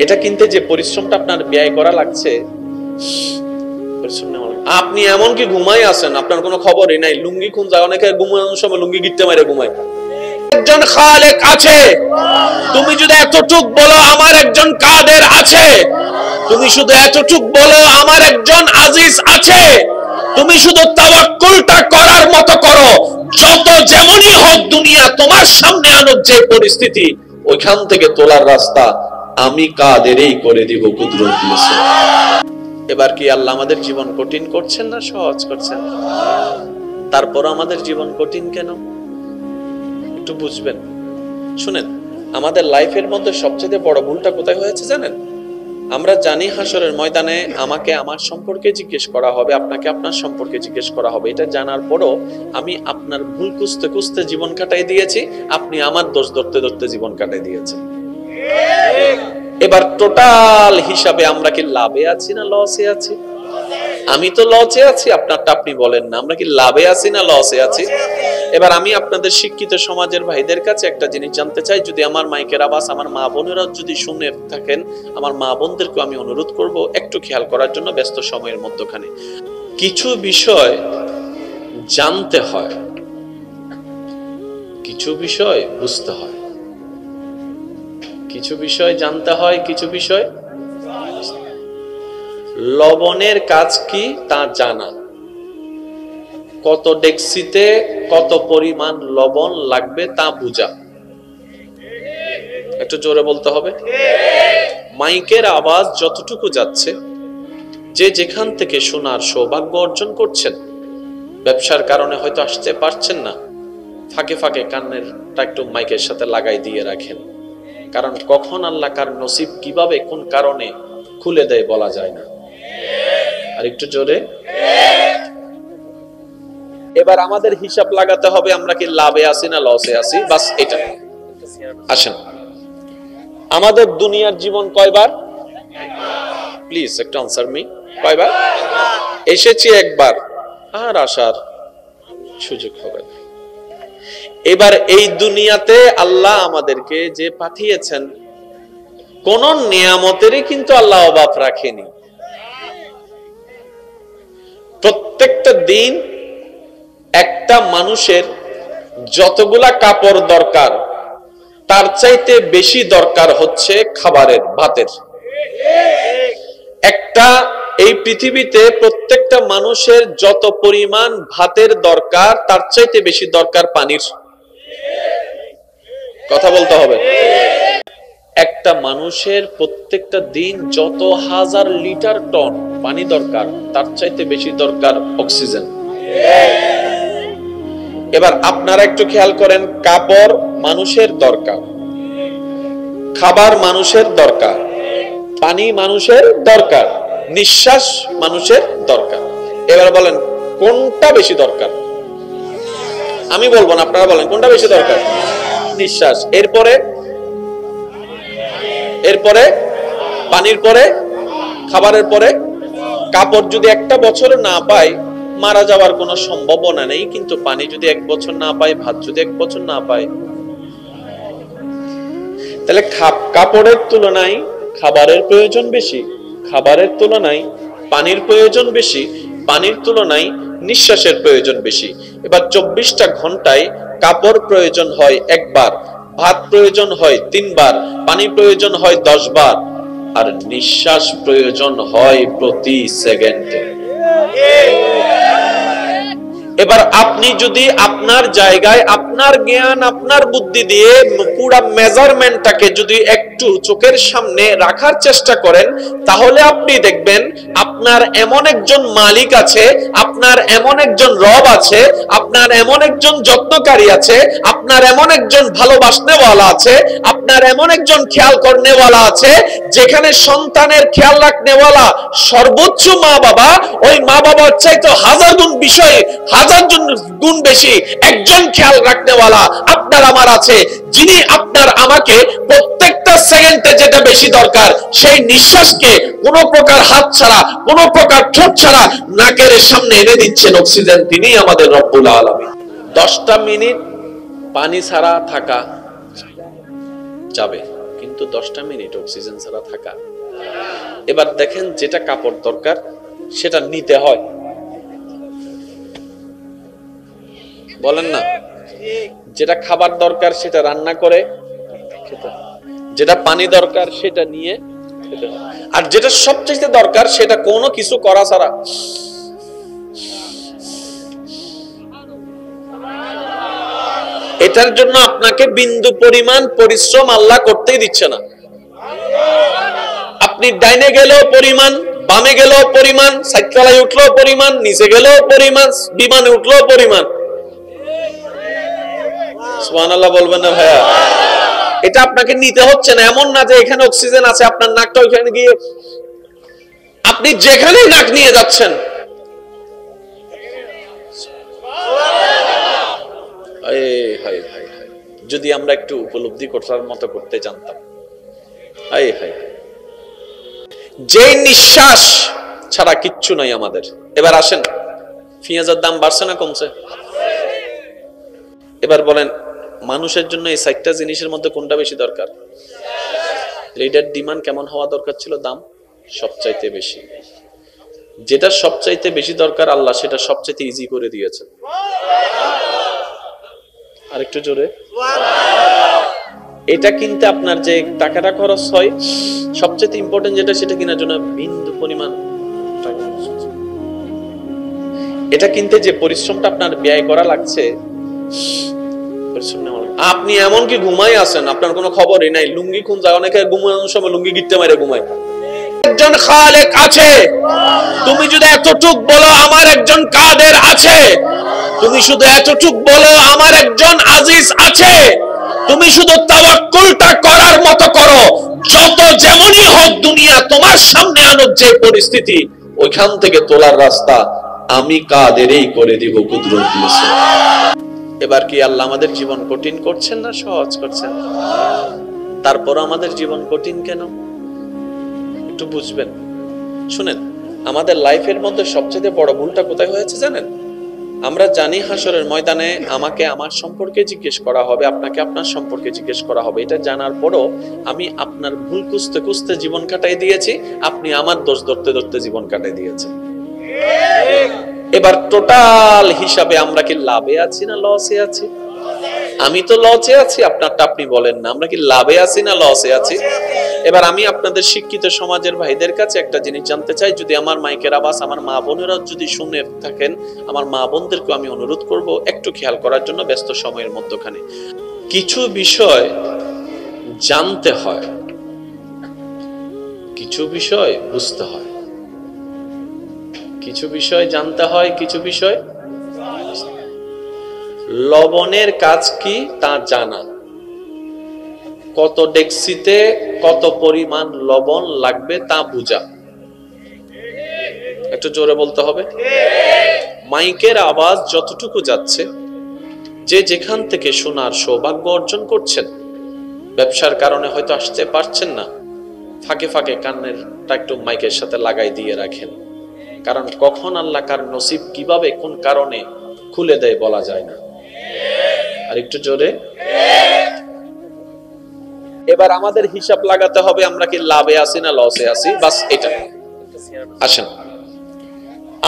এটা কিনতে যে পরিশ্রমটা আপনার ব্যয় করা লাগছে, আপনি এমনকি ঘুমাই আছেন, আপনার কোনো খবরই নাই। লুঙ্গি কোন যায়, অনেকে ঘুমানোর সময় লুঙ্গি গিট্টে মেরে ঘুমায়। একজন খালেক আছে। তুমি যদি এতটুক বলো আমার একজন কাদের আছে, তুমি শুধু এতটুক বলো আমার একজন আজিজ আছে, তুমি শুধু তাওয়াক্কুলটা করার মতো করো। যত যেমনই হোক দুনিয়া তোমার সামনে আনুক যে পরিস্থিতি, ওইখান থেকে তোলার রাস্তা আমি কাদেরই করে দিব কুদরত দিয়েছে। এবার কি আল্লাহ আমাদের জীবন কঠিন করছেন না সহজ করছেন? তারপর আমাদের জীবন কঠিন কেন একটু বুঝবেন। শুনেন, আমাদের লাইফের মধ্যে সবচেয়ে বড় ভুলটা কোথায় হয়েছে জানেন? আমরা জানি হাসরের ময়দানে আমাকে আমার সম্পর্কে জিজ্ঞেস করা হবে, আপনাকে আপনার সম্পর্কে জিজ্ঞেস করা হবে। এটা জানার পরও আমি আপনার ভুল খুঁজতে খুঁজতে জীবন কাটাই দিয়েছি, আপনি আমার দোষ ধরতে ধরতে জীবন কাটাই দিয়েছেন। এবার টোটাল হিসাবে আমরা কি লাভে আছি না লসে আছি? আমি তো লসে আছি, আপনারটা আপনি বলেন না, আমরা কি লাভে আছি না লসে আছি? এবার আমি আপনাদের শিক্ষিত সমাজের ভাইদের কাছে একটা জিনিস জানতে চাই, যদি আমার মাইকের আওয়াজ আমার মা বোনেরা যদি শুনে থাকেন, আমার মা বোনদেরকে আমি অনুরোধ করব একটু খেয়াল করার জন্য ব্যস্ত সময়ের মধ্যখানে। কিছু বিষয় জানতে হয়, কিছু বিষয় বুঝতে হয়, কিছু বিষয় জানতে হয়, কিছু বিষয়। লবণের কাজ কি তা জানা, কত ডেক্সিতে কত পরিমাণ লবণ লাগবে তা বুঝা। একটু জোরে বলতে হবে। মাইকের আওয়াজ যতটুকু যাচ্ছে, যে যেখান থেকে শোনার সৌভাগ্য অর্জন করছেন, ব্যবসার কারণে হয়তো আসতে পারছেন না, ফাঁকে ফাঁকে কানেরটা একটু মাইকের সাথে লাগাই দিয়ে রাখেন, কারণ কখন আল্লাহ কার নসিব কিভাবে কোন কারণে খুলে দেয় বলা যায় না। আর একটু জোরে। এবার আমাদের হিসাব লাগাতে হবে, আমরা কি লাভে আছি না লসে আছি, বাস এটা। আসেন, আমাদের দুনিয়ার জীবন কয়বার? প্লিজ একটু আনসার মি, কয়বার? এসেছি একবার, আর আসার সুযোগ হবে না। এবার এই দুনিয়াতে আল্লাহ আমাদেরকে যে পাঠিয়েছেন, কোন নিয়ামতেরই কিন্তু আল্লাহ অভাব রাখেনি। প্রত্যেকটা দিন একটা মানুষের যতগুলা কাপড় দরকার, তার চাইতে বেশি দরকার হচ্ছে খাবারের, ভাতের। একটা এই পৃথিবীতে প্রত্যেকটা মানুষের যত পরিমাণ ভাতের দরকার, তার চাইতে বেশি দরকার পানির। কথা বলতে হবে। একটা মানুষের প্রত্যেকটা দিন যত হাজার লিটার টন পানি দরকার, তার চাইতে বেশি দরকার অক্সিজেন। এবার আপনারা একটু খেয়াল করেন, কাপড় মানুষের দরকার, খাবার মানুষের দরকার, পানি মানুষের দরকার, নিঃশ্বাস মানুষের দরকার। এবার বলেন কোনটা বেশি দরকার? আমি বলবো না, আপনারা বলেন কোনটা বেশি দরকার? নিঃশ্বাস। এরপরে পানির পরে, খাবারের পরে। কাপড় যদি একটা বছর না পায়, মারা যাওয়ার কোনো সম্ভাবনা নেই, কিন্তু পানি যদি এক বছর না পায়, ভাত যদি এক বছর না পায়, তাহলে কাপড়ের তুলনায় খাবারের প্রয়োজন বেশি, খাবারের তুলনায় পানির প্রয়োজন বেশি, পানির তুলনায় নিঃশ্বাসের প্রয়োজন বেশি। এবার 24টা ঘন্টায় কাপড় প্রয়োজন হয় একবার, ভাত প্রয়োজন হয় 3 বার, পানি প্রয়োজন হয় 10 বার, আর নিঃশ্বাস প্রয়োজন হয় প্রতি সেকেন্ডে। এবার আপনি যদি আপনার জায়গায় আপনার জ্ঞান আপনার বুদ্ধি দিয়ে পুরো মেজারমেন্টটাকে যদি একটু চোখের সামনে রাখার চেষ্টা করেন, তাহলে আপনি দেখবেন আপনার এমন একজন মালিক আছে, আপনার এমন একজন রব আছে, আপনার এমন একজন যত্নকারী আছে, আপনার এমন একজন ভালোবাসনেওয়ালা আছে, আপনার এমন একজন খেয়াল করনেওয়ালা আছে, যেখানে সন্তানের খেয়াল রাখনেওয়ালা সর্বোচ্চ মা বাবা, ওই মা বাবার চাইতে 1000 গুণ বিষয়, 1000 গুণ বেশি একজন খেয়াল রাখনেওয়ালা আপনার আমার আছে, যিনি আপনার আমাকে প্রত্যেকটা সেকেন্ডে যেটা বেশি দরকার, সেই নিঃশ্বাসকে কোনো প্রকার হাত ছাড়া, কোনো প্রকার ঠোঁট ছাড়া নাকের সামনে এনে দিচ্ছেন অক্সিজেন। তিনি আমাদের রব্বুল আলামিন। 10টা মিনিট পানি ছাড়া থাকা যাবে, কিন্তু 10টা মিনিট অক্সিজেন ছাড়া থাকা। এবার দেখেন, যেটা কাপড় দরকার সেটা নিতে হয়, বলেন না? যেটা খাবার দরকার সেটা রান্না করে খেতে, যেটা পানি দরকার সেটা নিয়ে খেতে, আর যেটা সবচেয়ে দরকার সেটা কোনো কিছু করা ছাড়া। এটার জন্য আপনাকে বিন্দু পরিমাণ পরিশ্রম আল্লাহ করতেই দিচ্ছে না। আপনি ডাইনে গেলেও পরিমাণ, বামে গেলেও পরিমাণ, সাইকেলে উঠলেও পরিমাণ, নিচে গেলেও পরিমাণ, বিমানে উঠলেও পরিমাণ। সুবহানাল্লাহ বলবেন না ভাইয়া? এটা আপনাকে নিতে হচ্ছে না। এমন না যে এখানে অক্সিজেন আছে, আপনার নাকটা ওইখানে গিয়ে আপনি যেখানেই নাক নিয়ে যাচ্ছেন। যদি আমরা একটু উপলব্ধি করার মতো করতে জানতাম। হায় হায়, যে নিঃশ্বাস ছাড়া কিচ্ছু নাই আমাদের। এবার আসেন, পেঁয়াজের দাম বাড়ছে না কমছে? এবার বলেন, মানুষের জন্য এই 4টা জিনিসের মধ্যে কোনটা বেশি দরকার? এটার ডিমান্ড কেমন হওয়া দরকার ছিল? দাম সবচাইতে বেশি। যেটা সবচাইতে বেশি দরকার আল্লাহ সেটা সবচাইতে ইজি করে দিয়েছে। আরেকটু জোরে। এটা কিনতে আপনার যে টাকাটা খরচ হয়, সবচেয়ে ইম্পর্টেন্ট যেটা, সেটা কেনার জন্য বিন্দু পরিমাণ টাকা। এটা কিনতে যে পরিশ্রমটা আপনার ব্যয় করা লাগছে, আপনি এমন কি ঘুমাই আছেন, আপনার কোনো খবরই নাই। লুঙ্গি কোন যায়, অনেকে ঘুমানোর সময় লুঙ্গি গিট্টে মারে ঘুমায়। একজন খালেক আছে, তুমি যদি এতটুক বলো আমার একজন কাদের আছে, তুমি শুধু এতটুক বলো আমার একজন আজিজ আছে, তুমি শুধু তাওয়াক্কুলটা করার মতো করো। যত যেমনই হোক দুনিয়া তোমার সামনে আনুক যে পরিস্থিতি, ওইখান থেকে তোলার রাস্তা আমি কাদেরই করে দিব কুদরত দিয়েছে। এবার কি আল্লাহ আমাদের জীবন কঠিন করছেন না সহজ করছেন? তারপর আমাদের জীবন কঠিন কেন একটু বুঝবেন। শুনেন, আমাদের লাইফের মধ্যে সবচেয়ে বড় ভুলটা কোথায় হয়েছে জানেন? আমরা জানি হাসরের ময়দানে আমাকে আমার সম্পর্কে জিজ্ঞেস করা হবে, আপনাকে আপনার সম্পর্কে জিজ্ঞেস করা হবে। এটা জানার পরও আমি আপনার ভুল খুঁজতে খুঁজতে জীবন কাটাই দিয়েছি, আপনি আমার দোষ ধরতে ধরতে জীবন কাটাই দিয়েছেন। এবার টোটাল হিসাবে আমরা কি লাভে আছি না লসে আছি? আমি তো লসে আছি, আপনারটা আপনি বলেন না। আমরা কি লাভে আছি না লসে আছি? এবার আমি আপনাদের শিক্ষিত সমাজের ভাইদের কাছে একটা জিনিস জানতে চাই। যদি আমার মাইকের আওয়াজ আমার মা বোনেরা যদি শুনে থাকেন, আমার মা বোনদেরকে আমি অনুরোধ করব একটু খেয়াল করার জন্য। ব্যস্ত সময়ের মধ্যখানে কিছু বিষয় জানতে হয়, কিছু বিষয় বুঝতে হয়, কিছু বিষয় জানতে হয়, কিছু বিষয়। লবণের কাজ কি তা জানা, কত ডেক্সিতে কত পরিমাণ লবণ লাগবে তা বুঝা। একটু জোরে বলতে হবে। মাইকের আওয়াজ যতটুকু যাচ্ছে, যে যেখান থেকে শোনার সৌভাগ্য অর্জন করছেন, ব্যবসার কারণে হয়তো আসতে পারছেন না, ফাঁকে ফাঁকে কান্নেরটা একটু মাইকের সাথে লাগাই দিয়ে রাখেন। কারণ কখন আল্লাহ কার নসিব কিভাবে কোন কারণে খুলে দেয় বলা যায় না। আর একটু জোরে। এবার আমাদের হিসাব লাগাতে হবে, আমরা কি লাভে আছি না লসে আছি, বাস এটা। আসেন,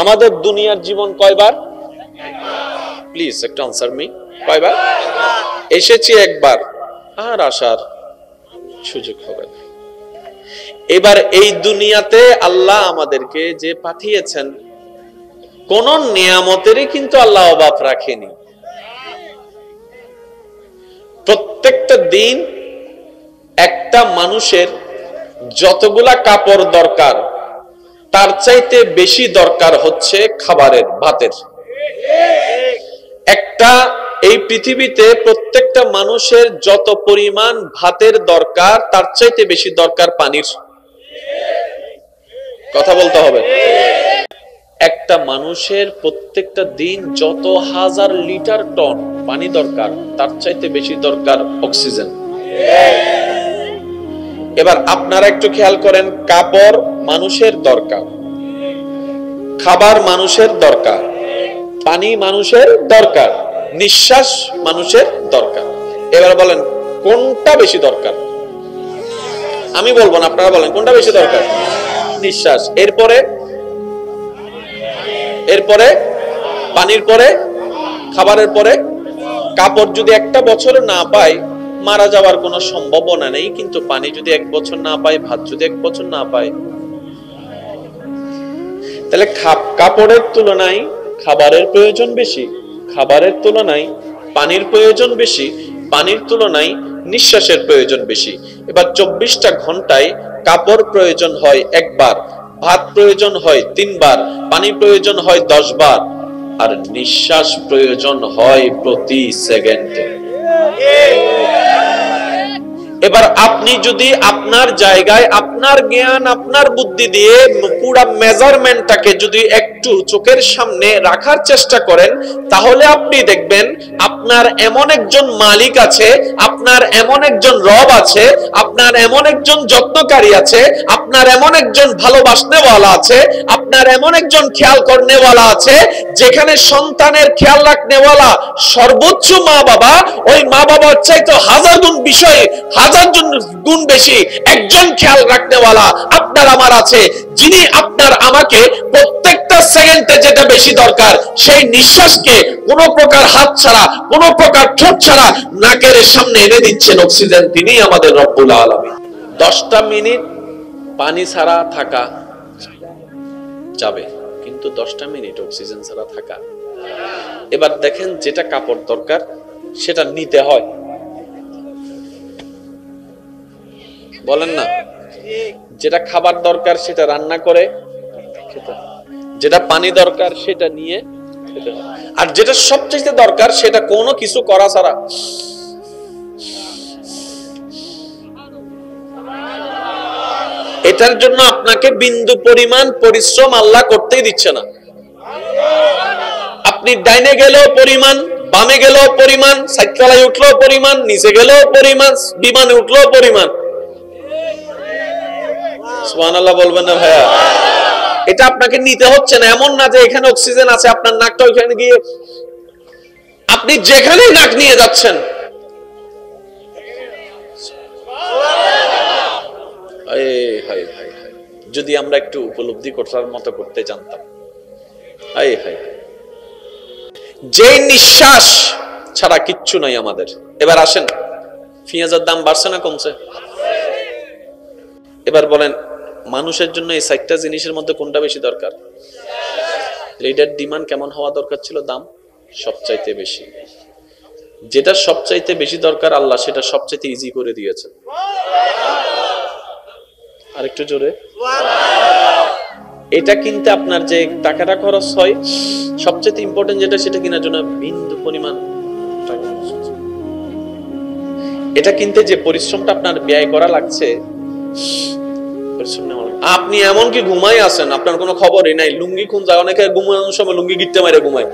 আমাদের দুনিয়ার জীবন কয়বার? প্লিজ একটু আনসার মি। কয়বার? এসেছি একবার, আর আসার সুযোগ হবে না। এবার এই দুনিয়াতে আল্লাহ আমাদেরকে যে পাঠিয়েছেন, কোন নিয়ামতেরই কিন্তু আল্লাহ অভাব রাখেনি। প্রত্যেকটা দিন একটা মানুষের যতগুলা কাপড় দরকার, তার চাইতে বেশি দরকার হচ্ছে খাবারের, ভাতের। একটা এই পৃথিবীতে প্রত্যেকটা মানুষের যত পরিমাণ ভাতের দরকার, তার চাইতে বেশি দরকার পানির। কথা বলতে হবে। একটা মানুষের প্রত্যেকটা দিন যত হাজার লিটার টন পানি দরকার, তার চাইতে বেশি দরকার অক্সিজেন। এবার আপনারা একটু খেয়াল করেন, কাপড় মানুষের দরকার, খাবার মানুষের দরকার, পানি মানুষের দরকার, নিঃশ্বাস মানুষের দরকার। এবার বলেন কোনটা বেশি দরকার? আমি বলবো না, আপনারা বলেন কোনটা বেশি দরকার? নিঃশ্বাস। এরপরে পানির পরে, খাবারের পরে। কাপড় যদি একটা বছর না পায়, মারা যাওয়ার কোনো সম্ভাবনা নেই, কিন্তু পানি যদি 1 বছর না পায়, ভাত যদি 1 বছর না পায়, তাহলে কাপড়ের তুলনায় খাবারের প্রয়োজন বেশি, খাবারের তুলনায় পানির প্রয়োজন বেশি, পানির তুলনায় নিঃশ্বাসের প্রয়োজন বেশি। এবার 24টা ঘন্টায় কাপড় প্রয়োজন হয় 1 বার, ভাত প্রয়োজন হয় 3 বার, পানি প্রয়োজন হয় 10 বার, আর নিঃশ্বাস প্রয়োজন হয় প্রতি সেকেন্ডে। এবার আপনি যদি আপনার জায়গায় আপনার জ্ঞান আপনার বুদ্ধি দিয়ে পুরো মেজারমেন্টটাকে যদি একটু চোখের সামনে রাখার চেষ্টা করেন, তাহলে আপনি দেখবেন আপনার এমন একজন মালিক আছে, আপনার এমন একজন রব আছে, আপনার এমন একজন যত্নকারী আছে, আপনার এমন একজন ভালোবাসনেওয়ালা আছে, আপনার এমন একজন খেয়াল করনেওয়ালা আছে, যেখানে সন্তানের খেয়াল রাখনেওয়ালা সর্বোচ্চ মা বাবা, ওই মা বাবার চাইতে হাজার গুণ বিষয়ে হাজার গুণ বেশি একজন খেয়াল রাখনেওয়ালা আপনার আমার আছে, যিনি আপনার আমাকে প্রত্যেকটা সেকেন্ডে যেটা বেশি দরকার সেই নিঃশ্বাসকে কোন প্রকার হাত ছাড়া কোন প্রকার ঠোঁট ছাড়া নাকের সামনে এনে দিচ্ছেন অক্সিজেন, তিনি আমাদের রব্বুল আলামিন। 10টা মিনিট পানি ছাড়া থাকা যাবে, কিন্তু 10টা মিনিট অক্সিজেন ছাড়া থাকা। এবার দেখেন, যেটা কাপড় দরকার সেটা নিতে হয়, বলেন না? যেটা খাবার দরকার সেটা রান্না করে খেতে, যেটা পানি দরকার সেটা নিয়ে খেতে, আর যেটা সবচেয়ে দরকার সেটা কোনো কিছু করা ছাড়া। এটার জন্য আপনাকে বিন্দু পরিমাণ পরিশ্রম আল্লাহ করতেই দিচ্ছে না। আপনি ডাইনে গেলেও পরিমাণ, বামে গেলেও পরিমাণ, সাইকেলে উঠলেও পরিমাণ, নিচে গেলেও পরিমাণ, বিমানে উঠলেও পরিমাণ। সুবহানাল্লাহ বলবেন না ভাইয়া? এটা আপনাকে নিতে হচ্ছে না। এমন না যে এখানে অক্সিজেন আছে আপনার নাকটা ওইখানে গিয়ে, আপনি যেখানে নাক নিয়ে যাচ্ছেন। যদি আমরা একটু উপলব্ধি করার মতো করতে জানতাম। যে নিঃশ্বাস ছাড়া কিচ্ছু নাই আমাদের। এবার আসেন, পেঁয়াজের দাম বাড়ছে না কমছে? এবার বলেন, মানুষের জন্য এই 4টা জিনিসের মধ্যে কোনটা বেশি দরকার? এটার ডিমান্ড কেমন হওয়া দরকার ছিল? দাম সবচাইতে বেশি। যেটা সবচাইতে বেশি দরকার আল্লাহ সেটা সবচাইতে ইজি করে দিয়েছে। আরেকটু জোরে। এটা কিনতে আপনার যে টাকাটা খরচ হয়, সবচেয়ে ইম্পর্টেন্ট যেটা, সেটা কেনার জন্য বিন্দু পরিমাণ টাকা। এটা কিনতে যে পরিশ্রমটা আপনার ব্যয় করা লাগছে, আপনি এমন কি ঘুমাই আছেন, আপনার কোনো খবরই নাই। লুঙ্গি খুন যায়, অনেকে ঘুমানোর সময় লুঙ্গি গিট্টে মারে ঘুমায়।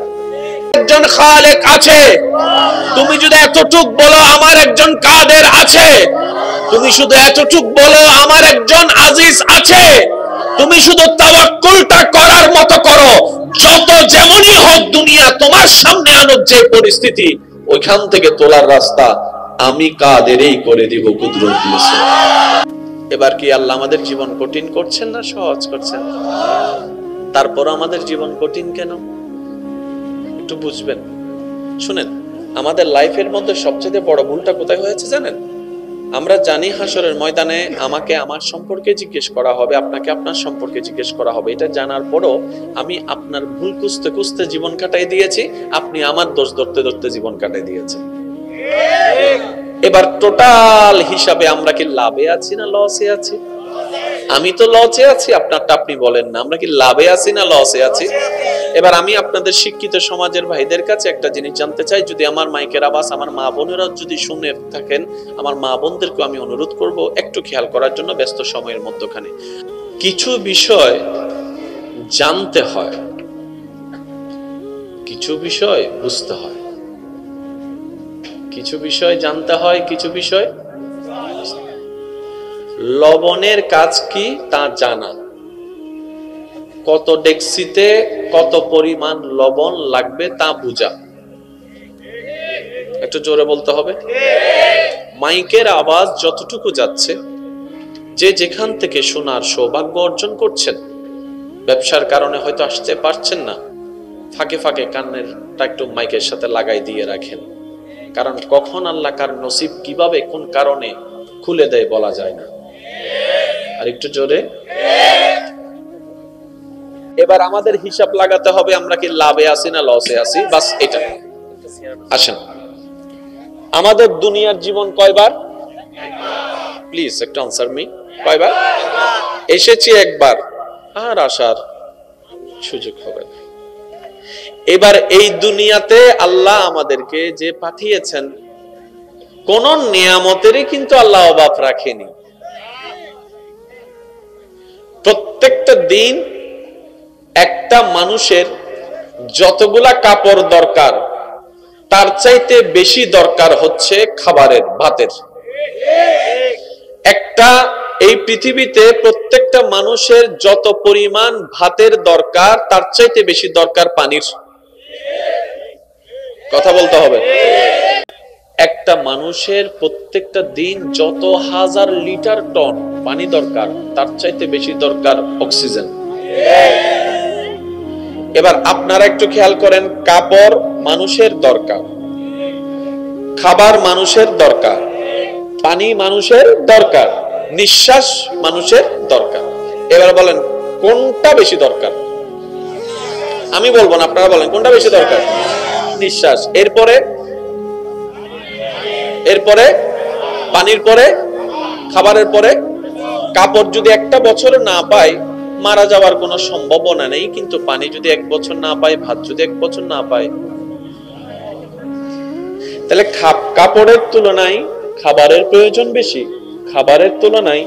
একজন খালেক আছে, তুমি যদি এতটুক বলো আমার একজন কাদের আছে, তুমি শুধু এতটুক বলো আমার একজন আজিজ আছে, তুমি শুধু তাওয়াক্কুলটা করার মতো করো। যত যেমনই হোক দুনিয়া তোমার সামনে আনুক যে পরিস্থিতি, ওইখান থেকে তোলার রাস্তা আমি কাদেরই করে দিব কুদরত দিয়েছে। এবার কি আল্লাহ আমাদের জীবন কঠিন করছেন না সহজ করছেন? তারপর আমাদের জীবন কঠিন কেন একটু বুঝবেন। শুনেন, আমাদের লাইফের মধ্যে সবচেয়ে বড় ভুলটা কোথায় হয়েছে জানেন? আমরা জানি হাসরের ময়দানে আমাকে আমার সম্পর্কে জিজ্ঞেস করা হবে, আপনাকে আপনার সম্পর্কে জিজ্ঞেস করা হবে। এটা জানার পরও আমি আপনার ভুল খুঁজতে খুঁজতে জীবন কাটাই দিয়েছি, আপনি আমার দোষ ধরতে ধরতে জীবন কাটাই দিয়েছেন। এবার টোটাল হিসাবে আমরা কি লাভে আছি না লসে আছি? আমি তো লসে আছি, আপনারটা আপনি বলেন না। আমরা কি লাভে আছি না লসে আছি? এবার আমি আপনাদের শিক্ষিত সমাজের ভাইদের কাছে একটা জিনিস জানতে চাই। যদি আমার মাইকের আওয়াজ আমার মা বোনেরা যদি শুনে থাকেন, আমার মা বোনদেরকে আমি অনুরোধ করব একটু খেয়াল করার জন্য। ব্যস্ত সময়ের মধ্যখানে কিছু বিষয় জানতে হয়, কিছু বিষয় বুঝতে হয়, কিছু বিষয় জানতে হয়, কিছু বিষয়। লবণের কাজ কি তা জানা, কত ডেক্সিতে কত পরিমাণ লবণ লাগবে তা বুঝা। একটু জোরে বলতে হবে। মাইকের আওয়াজ যতটুকু যাচ্ছে, যে যেখান থেকে শোনার সৌভাগ্য অর্জন করছেন, ব্যবসার কারণে হয়তো আসতে পারছেন না, ফাঁকে ফাঁকে কান্নেরটা একটু মাইকের সাথে লাগাই দিয়ে রাখেন। কারণ কখন আল্লাহ কার নসিব কিভাবে কোন কারণে খুলে দেয় বলা যায় না। আর একটু জোরে। এবার আমাদের হিসাব লাগাতে হবে, আমরা কি লাভে আছি না লসে আছি, বাস এটা। আসেন, আমাদের দুনিয়ার জীবন কয়বার? প্লিজ একটু আনসার মি। কয়বার এসেছি? একবার, আর আসার সুযোগ হবে না। এবার এই দুনিয়াতে আল্লাহ আমাদেরকে যে পাঠিয়েছেন, কোন নিয়ামতেরই কিন্তু আল্লাহ অভাব রাখেনি। প্রত্যেকটা দিন একটা মানুষের যতগুলা কাপড় দরকার তার চাইতে বেশি দরকার হচ্ছে খাবারের, ভাতের। একটা এই পৃথিবীতে প্রত্যেকটা মানুষের যত পরিমাণ ভাতের দরকার তার চাইতে বেশি দরকার পানির। কথা বলতে হবে। একটা মানুষের প্রত্যেকটা দিন যত হাজার লিটার টন পানি দরকার তার চাইতে বেশি দরকার অক্সিজেন। এবার আপনারা একটু খেয়াল করেন, কাপড় মানুষের দরকার, খাবার মানুষের দরকার, পানি মানুষের দরকার, নিঃশ্বাস মানুষের দরকার। এবার বলেন কোনটা বেশি দরকার? আমি বলবো না, আপনারা বলেন কোনটা বেশি দরকার? নিঃশ্বাস। এরপরে পানির পরে, খাবারের পরে। কাপড় যদি একটা বছর না পায় মারা যাওয়ার কোনো সম্ভাবনা নেই, কিন্তু পানি যদি এক বছর না পায়, ভাত যদি এক বছর না পায়, তাহলে কাপড়ের তুলনায় খাবারের প্রয়োজন বেশি, খাবারের তুলনায়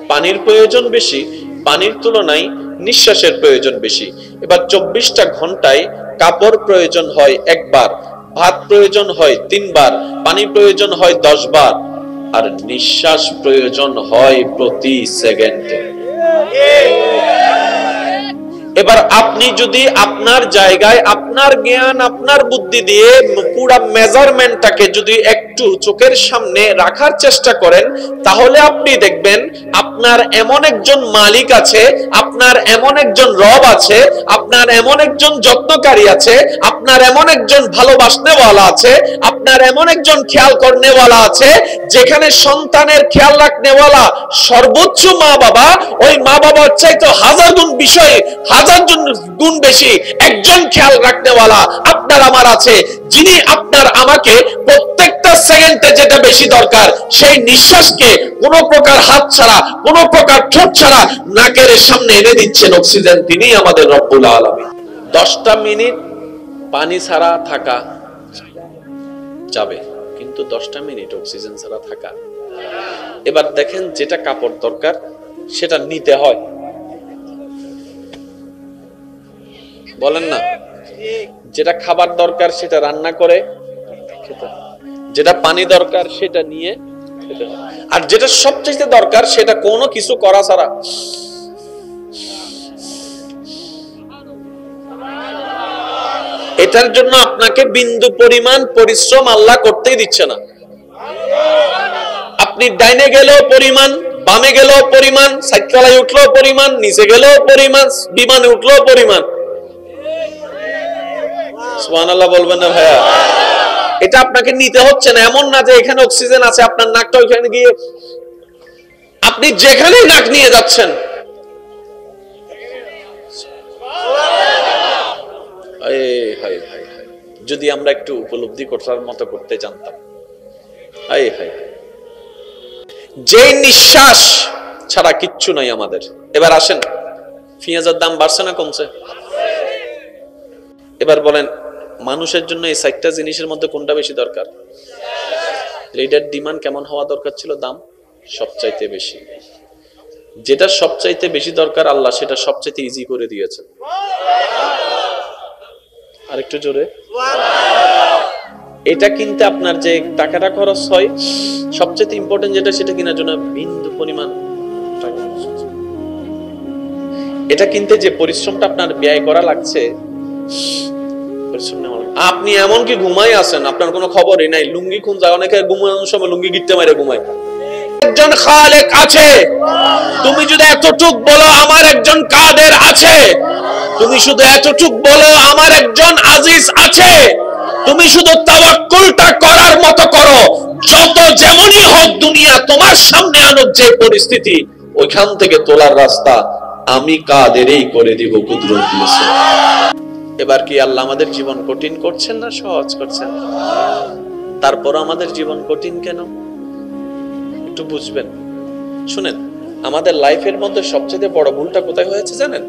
পানির প্রয়োজন বেশি, পানির তুলনায় নিঃশ্বাসের প্রয়োজন বেশি। এবার 24টা ঘন্টায় কাপড় প্রয়োজন হয় একবার, ভাত প্রয়োজন হয় 3 বার, পানি প্রয়োজন হয় 10 বার, আর নিঃশ্বাস প্রয়োজন হয় প্রতি সেকেন্ডে। এবার আপনি যদি আপনার জায়গায় আপনার জ্ঞান আপনার বুদ্ধি দিয়ে পুরো মেজারমেন্টটাকে যদি একটু চোখের সামনে রাখার চেষ্টা করেন, তাহলে আপনি দেখবেন আপনার এমন একজন মালিক আছে, আপনার এমন একজন রব আছে, আপনার এমন একজন যত্নকারী আছে, আপনার এমন একজন ভালোবাসনেওয়ালা আছে, আপনার এমন একজন খেয়াল করনেওয়ালা আছে, যেখানে সন্তানের খেয়াল রাখনেওয়ালা সর্বোচ্চ মা বাবা, ওই মা বাবার চাইতে 1000 গুণ বিষয়ে 1000 গুণ বেশি একজন খেয়াল রাখনেওয়ালা আপনার আমার আছে, যিনি আপনার আমাকে প্রত্যেকটা সেকেন্ডে যেটা বেশি দরকার সেই নিঃশ্বাসকে কোনো প্রকার হাত ছাড়া, কোনো প্রকার ঠোঁট ছাড়া নাকের সামনে এনে দিচ্ছেন অক্সিজেন, তিনি আমাদের রব্বুল আলামিন। 10টা মিনিট পানি ছাড়া থাকা যাবে, কিন্তু 10টা মিনিট অক্সিজেন ছাড়া থাকা। এবার দেখেন, যেটা কাপড় দরকার সেটা নিতে হয়, বলেন না? যেটা খাবার দরকার সেটা রান্না করে খেতে, যেটা পানি দরকার সেটা নিয়ে খেতে, আর যেটা সবচেয়ে দরকার সেটা কোনো কিছু করা ছাড়া। এটার জন্য আপনাকে বিন্দু পরিমাণ পরিশ্রম আল্লাহ করতেই দিচ্ছে না। আপনি ডাইনে গেলেও পরিমাণ, বামে গেলেও পরিমাণ, সাইকেলে উঠলেও পরিমাণ, নিচে গেলেও পরিমাণ, বিমানে উঠলেও পরিমাণ। সুবহানাল্লাহ বলবেন না ভাইয়া? এটা আপনাকে নিতে হচ্ছে না। এমন না যে এখানে অক্সিজেন আছে আপনার নাকটা ওইখানে গিয়ে, আপনি যেখানেই নাক নিয়ে যাচ্ছেন। যদি আমরা একটু উপলব্ধি করার মতো করতে জানতাম। যে নিঃশ্বাস ছাড়া কিচ্ছু নাই আমাদের। এবার আসেন, পেঁয়াজের দাম বাড়ছে না কমছে? এবার বলেন মানুষের জন্য এই 4টা জিনিসের মধ্যে কোনটা বেশি দরকার? এটার ডিমান্ড কেমন হওয়া দরকার ছিল? দাম সবচাইতে বেশি। যেটা সবচাইতে বেশি দরকার আল্লাহ সেটা সবচাইতে ইজি করে দিয়েছে। আরেকটু জোরে। এটা কিনতে আপনার যে টাকাটা খরচ হয়, সবচেয়ে ইম্পর্টেন্ট যেটা, সেটা কেনার জন্য বিন্দু পরিমাণ টাকা। এটা কিনতে যে পরিশ্রমটা আপনার ব্যয় করা লাগছে, আপনি এমনকি ঘুমাই আছেন, আপনার কোনো খবরই নাই। লুঙ্গি খুন যায়, অনেকে ঘুমানোর সময় লুঙ্গি গিট্টে মেরে ঘুমায়। একজন খালেক আছে, তুমি যদি এতটুক বলো আমার একজন কাদের আছে, তুমি শুধু এতটুক বলো আমার একজন আজিজ আছে, তুমি শুধু তাওয়াক্কুলটা করার মতো করো। যত যেমনই হোক দুনিয়া তোমার সামনে আনুক যে পরিস্থিতি, ওইখান থেকে তোলার রাস্তা আমি কাদেরই করে দিব কুদরত দিয়ে। এবার কি আল্লাহ আমাদের জীবন কঠিন করছেন না সহজ করছেন? তারপর আমাদের জীবন কঠিন কেন একটু বুঝবেন। শুনেন, আমাদের লাইফের মধ্যে সবচেয়ে বড় ভুলটা কোথায় হয়েছে জানেন?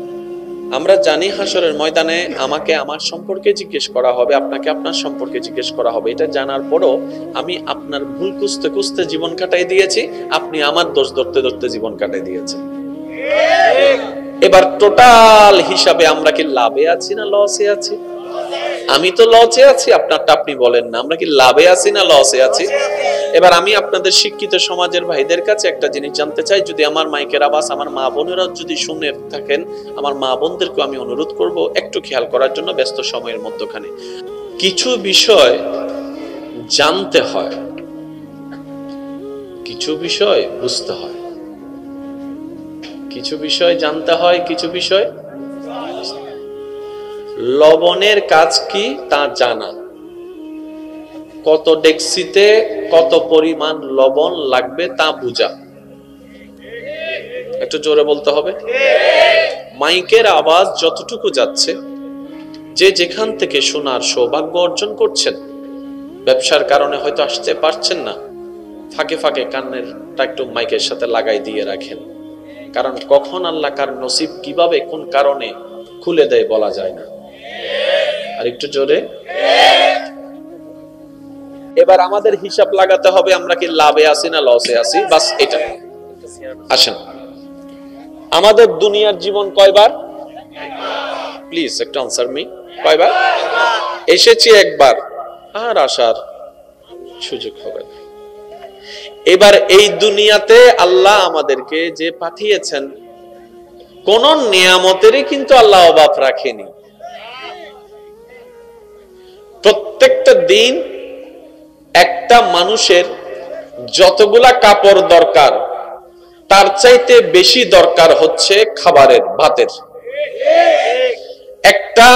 আমরা জানি হাসরের ময়দানে আমাকে আমার সম্পর্কে জিজ্ঞেস করা হবে, আপনাকে আপনার সম্পর্কে জিজ্ঞেস করা হবে। এটা জানার পরও আমি আপনার ভুল খুঁজতে খুঁজতে জীবন কাটাই দিয়েছি, আপনি আমার দোষ ধরতে ধরতে জীবন কাটাই দিয়েছেন। এবার টোটাল হিসাবে আমরা কি লাভে আছি না লসে আছি? আমি তো লসে আছি, আপনারটা আপনি বলেন না, আমরা কি লাভে আছি না লসে আছি? এবার আমি আপনাদের শিক্ষিত সমাজের ভাইদের কাছে একটা জিনিস জানতে চাই, যদি আমার মাইকের আওয়াজ আমার মা বোনেরা যদি শুনে থাকেন, আমার মা বোনদেরকে আমি অনুরোধ করব একটু খেয়াল করার জন্য ব্যস্ত সময়ের মধ্যখানে। কিছু বিষয় জানতে হয়, কিছু বিষয় বুঝতে হয়, কিছু বিষয় জানতে হয়, কিছু বিষয়। লবণের কাজ কি তা জানা, কত ডেক্সিতে কত পরিমাণ লবণ লাগবে তা বুঝা। একটু জোরে বলতে হবে। মাইকের আওয়াজ যতটুকু যাচ্ছে, যে যেখান থেকে শোনার সৌভাগ্য অর্জন করছেন, ব্যবসার কারণে হয়তো আসতে পারছেন না, ফাঁকে ফাঁকে কান্নেরটা একটু মাইকের সাথে লাগাই দিয়ে রাখেন, কারণ কখন আল্লাহ কার নসিব কিভাবে কোন কারণে খুলে দেয় বলা যায় না। আর একটু জোরে। এবার আমাদের হিসাব লাগাতে হবে, আমরা কি লাভে আছি না লসে আছি, বাস এটা। আসেন, আমাদের দুনিয়ার জীবন কয়বার? প্লিজ একটু আনসার মি। কয়বার? এসেছি একবার, আর আসার সুযোগ হবে না। এবার এই দুনিয়াতে আল্লাহ আমাদেরকে যে পাঠিয়েছেন, কোন নিয়ামতেরই কিন্তু আল্লাহ অভাব রাখেনি। প্রত্যেকটা দিন একটা মানুষের যতগুলা কাপড় দরকার, তার চাইতে বেশি দরকার হচ্ছে খাবারের, ভাতের। একটা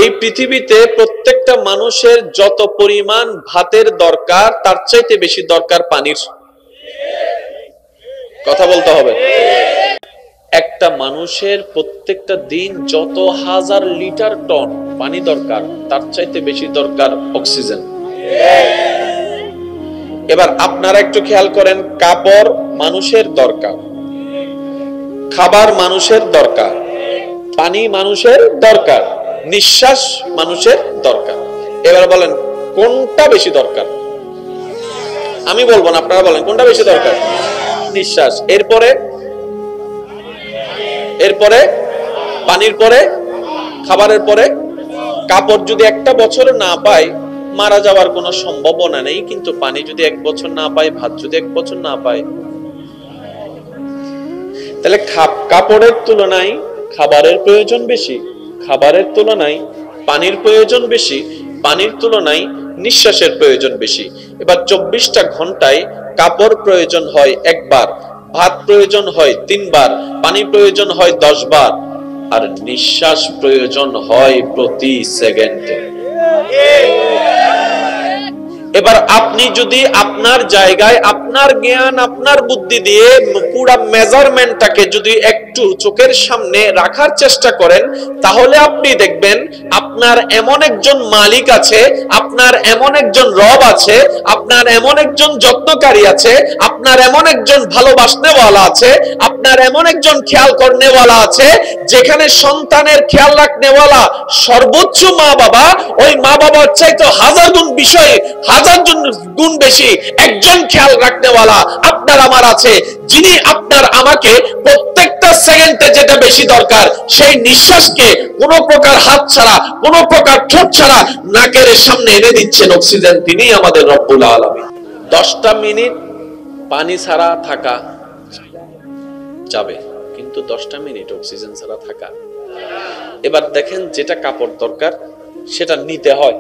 এই পৃথিবীতে প্রত্যেকটা মানুষের যত পরিমাণ ভাতের দরকার, তার চাইতে বেশি দরকার পানির। কথা বলতে হবে। একটা মানুষের প্রত্যেকটা দিন যত হাজার লিটার টন পানি দরকার, তার চাইতে বেশি দরকার অক্সিজেন। এবার আপনারা একটু খেয়াল করেন, কাপড় মানুষের দরকার, খাবার মানুষের দরকার, পানি মানুষের দরকার, নিঃশ্বাস মানুষের দরকার। এবার বলেন কোনটা বেশি দরকার? আমি বলবো না, আপনারা বলেন কোনটা বেশি দরকার? নিঃশ্বাস। এরপরে পানির পরে, খাবারের পরে। কাপড় যদি একটা বছর না পাই, মারা যাওয়ার কোনো সম্ভাবনা নেই, কিন্তু পানি যদি এক বছর না পাই, ভাত যদি এক বছর না পাই, তাহলে কাপড়ের তুলনায় খাবারের প্রয়োজন বেশি, খাবারের তুলনায় পানির প্রয়োজন বেশি, পানির তুলনায় নিঃশ্বাসের প্রয়োজন বেশি। এবার 24টা ঘন্টায় কাপড় প্রয়োজন হয় একবার, ভাত প্রয়োজন হয় 3 বার, পানি প্রয়োজন হয় 10 বার, আর নিঃশ্বাস প্রয়োজন হয় প্রতি সেকেন্ডে। এবার আপনি যদি আপনার জায়গায় আপনার জ্ঞান আপনার বুদ্ধি দিয়ে পুরো মেজারমেন্টটাকে যদি একটু চোখের সামনে রাখার চেষ্টা করেন, তাহলে আপনি দেখবেন আপনার এমন একজন মালিক আছে, আপনার এমন একজন রব আছে, আপনার এমন একজন যত্নকারী আছে, আপনার এমন একজন ভালোবাসনেওয়ালা আছে, আপনার এমন একজন খেয়াল করনেওয়ালা আছে, যেখানে সন্তানের খেয়াল রাখনেওয়ালা সর্বোচ্চ মা বাবা, ওই মা বাবার চাইতে হাজার গুণ বিষয়ে হাজার গুণ বেশি একজন খেয়াল রাখনেওয়ালা আপনার আমার আছে, যিনি আপনার আমাকে প্রত্যেকটা সেকেন্ডে যেটা বেশি দরকার, সেই নিঃশ্বাসকে কোনো প্রকার হাত ছাড়া, কোনো প্রকার ঠোঁট ছাড়া নাকের সামনে এনে দিচ্ছেন অক্সিজেন, তিনি আমাদের রব্বুল আলামিন। 10টা মিনিট পানি ছাড়া থাকা যাবে, কিন্তু 10টা মিনিট অক্সিজেন ছাড়া থাকা। এবার দেখেন, যেটা কাপড় দরকার সেটা নিতে হয়,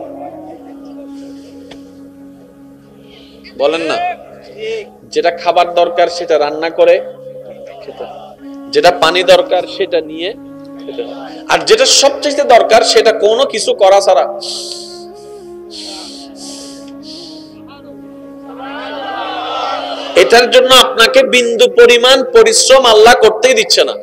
বলেন না? যেটা খাবার দরকার সেটা রান্না করে খেতে, যেটা পানি দরকার সেটা নিয়ে খেতে, আর যেটা সবচেয়ে দরকার সেটা কোনো কিছু করা ছাড়া। এটার জন্য আপনাকে বিন্দু পরিমাণ পরিশ্রম আল্লাহ করতেই দিচ্ছে না।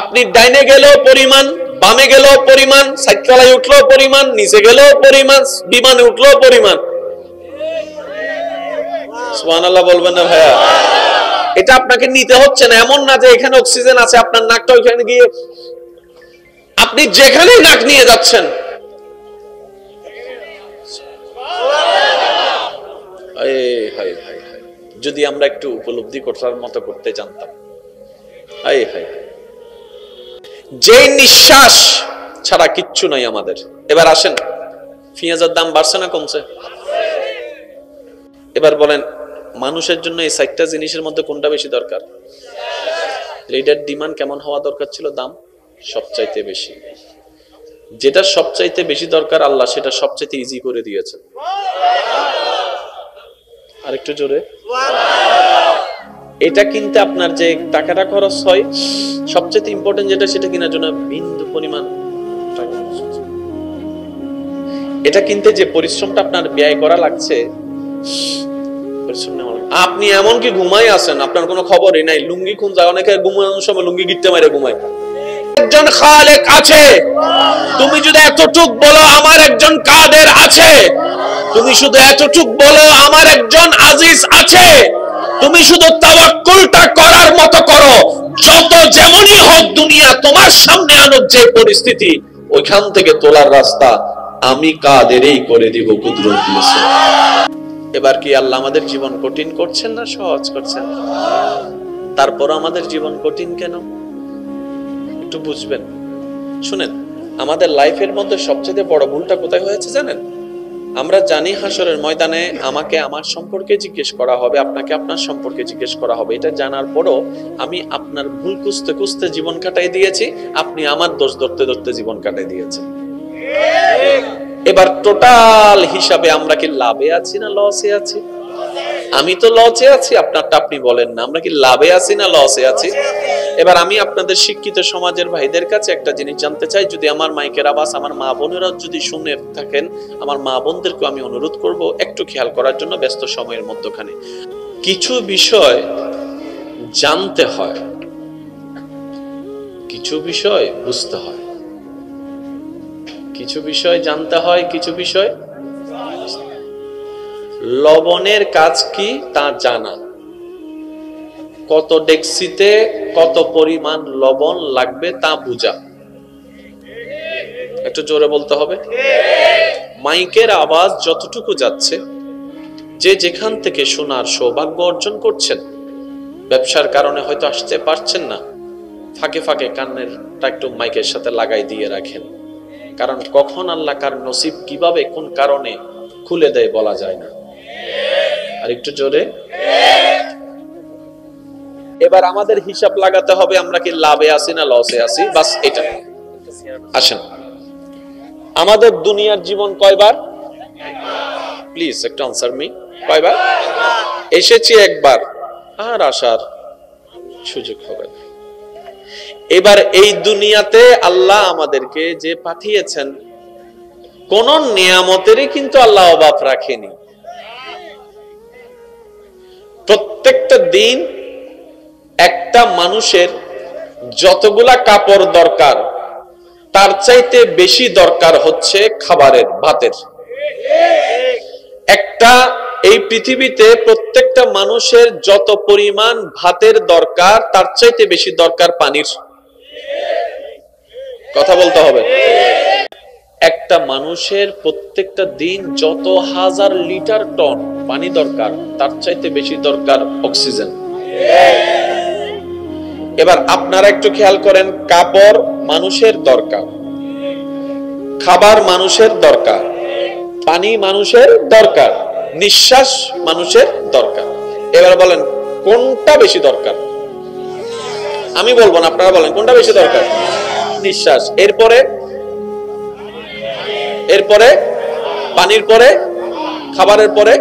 আপনি ডাইনে গেলেও পরিমাণ, বামে গেলেও পরিমাণ, সাইকেলে উঠলেও পরিমাণ, নিচে গেলেও পরিমাণ, বিমানে উঠলেও পরিমাণ। সুবহানাল্লাহ বলবেন না ভাইয়া? এটা আপনাকে নিতে হচ্ছে না। এমন না যে এখানে অক্সিজেন আছে, আপনার নাকটা ওইখানে গিয়ে আপনি যেখানেই নাক নিয়ে যাচ্ছেন। যদি আমরা একটু উপলব্ধি করার মতো করতে জানতাম। যে নিঃশ্বাস ছাড়া কিচ্ছু নাই আমাদের। এবার আসেন, পেঁয়াজের দাম বাড়ছে না কমছে? এবার বলেন, মানুষের জন্য এই 4টা জিনিসের মধ্যে কোনটা বেশি দরকার? এটার ডিমান্ড কেমন হওয়া দরকার ছিল? দাম সবচাইতে বেশি। যেটা সবচাইতে বেশি দরকার আল্লাহ সেটা সবচাইতে ইজি করে দিয়েছেন। আরেকটু জোরে। এটা কিনতে আপনার যে টাকাটা খরচ হয়, সবচেয়ে ইম্পর্টেন্ট যেটা, সেটা কেনার জন্য বিন্দু পরিমাণ টাকা। এটা কিনতে যে পরিশ্রমটা আপনার ব্যয় করা লাগছে, আপনি এমনকি ঘুমাই আছেন, আপনার কোনো খবরই নাই। লুঙ্গি খুন যায়, অনেকে ঘুমানোর সময় লুঙ্গি গিটতে মারে ঘুমায়। একজন খালেক আছে। তুমি যদি এতটুক বলো আমার একজন কাদের আছে, তুমি শুধু এতটুক বলো আমার একজন আজিজ আছে, তুমি শুধু তাওয়াক্কুলটা করার মতো করো। যত যেমনই হোক দুনিয়া তোমার সামনে আনুক যে পরিস্থিতি, ওইখান থেকে তোলার রাস্তা আমি কাদেরই করে দিব কুদরত দিয়ে। এবার কি আল্লাহ আমাদের জীবন কঠিন করছেন না সহজ করছেন? তারপর আমাদের জীবন কঠিন কেন একটু বুঝবেন। শুনেন, আমাদের লাইফের মধ্যে সবচেয়ে বড় ভুলটা কোথায় হয়েছে জানেন? আমরা জানি হাসরের ময়দানে আমাকে আমার সম্পর্কে জিজ্ঞেস করা হবে, আপনাকে আপনার সম্পর্কে জিজ্ঞেস করা হবে। এটা জানার পরও আমি আপনার ভুল খুঁজতে খুঁজতে জীবন কাটাই দিয়েছি, আপনি আমার দোষ ধরতে ধরতে জীবন কাটাই দিয়েছেন। এবার টোটাল হিসাবে আমরা কি লাভে আছি না লসে আছি? আমি তো লসে আছি, আপনারটা আপনি বলেন না। আমরা কি লাভে আছি না লসে আছি? এবার আমি আপনাদের শিক্ষিত সমাজের ভাইদের কাছে একটা জিনিস জানতে চাই। যদি আমার মাইকের আওয়াজ আমার মা বোনেরা যদি শুনে থাকেন, আমার মা বোনদেরকে আমি অনুরোধ করব একটু খেয়াল করার জন্য। ব্যস্ত সময়ের মধ্যখানে কিছু বিষয় জানতে হয়, কিছু বিষয় বুঝতে হয়, কিছু বিষয় জানতে হয়, কিছু বিষয়। লবণের কাজ কি তা জানা, কত ডেক্সিতে কত পরিমাণ লবণ লাগবে তা বুঝা। একটু জোরে বলতে হবে। মাইকের আওয়াজ যতটুকু যাচ্ছে, যে যেখান থেকে শোনার সৌভাগ্য অর্জন করছেন, ব্যবসার কারণে হয়তো আসতে পারছেন না, ফাঁকে ফাঁকে কানেরটা একটু মাইকের সাথে লাগাই দিয়ে রাখেন। কারণ কখন আল্লাহ কার নসিব কিভাবে কোন কারণে খুলে দেয় বলা যায় না। আর একটু জোরে। এবার আমাদের হিসাব লাগাতে হবে, আমরা কি লাভে আছি না লসে আছি, বাস এটা। আসেন, আমাদের দুনিয়ার জীবন কয়বার? প্লিজ একটু আনসার মি। কয়বার? এসেছি একবার, আর আসার সুযোগ হবে না। এবার এই দুনিয়াতে আল্লাহ আমাদেরকে যে পাঠিয়েছেন, কোন নিয়ামতেরই কিন্তু আল্লাহ অভাব রাখেনি। প্রত্যেকটা দিন একটা মানুষের যতগুলা কাপড় দরকার, তার চাইতে বেশি দরকার হচ্ছে খাবারের, ভাতের। একটা এই পৃথিবীতে প্রত্যেকটা মানুষের যত পরিমাণ ভাতের দরকার, তার চাইতে বেশি দরকার পানির। কথা বলতে হবে। একটা মানুষের প্রত্যেকটা দিন যত হাজার লিটার টন পানি দরকার, তার চাইতে বেশি দরকার অক্সিজেন। এবার আপনারা একটু খেয়াল করেন, কাপড় মানুষের দরকার, খাবার মানুষের দরকার, পানি মানুষের দরকার, নিঃশ্বাস মানুষের দরকার। এবার বলেন কোনটা বেশি দরকার? আমি বলবো না, আপনারা বলেন কোনটা বেশি দরকার? নিঃশ্বাস। এরপরে পানির পরে, খাবারের পরে।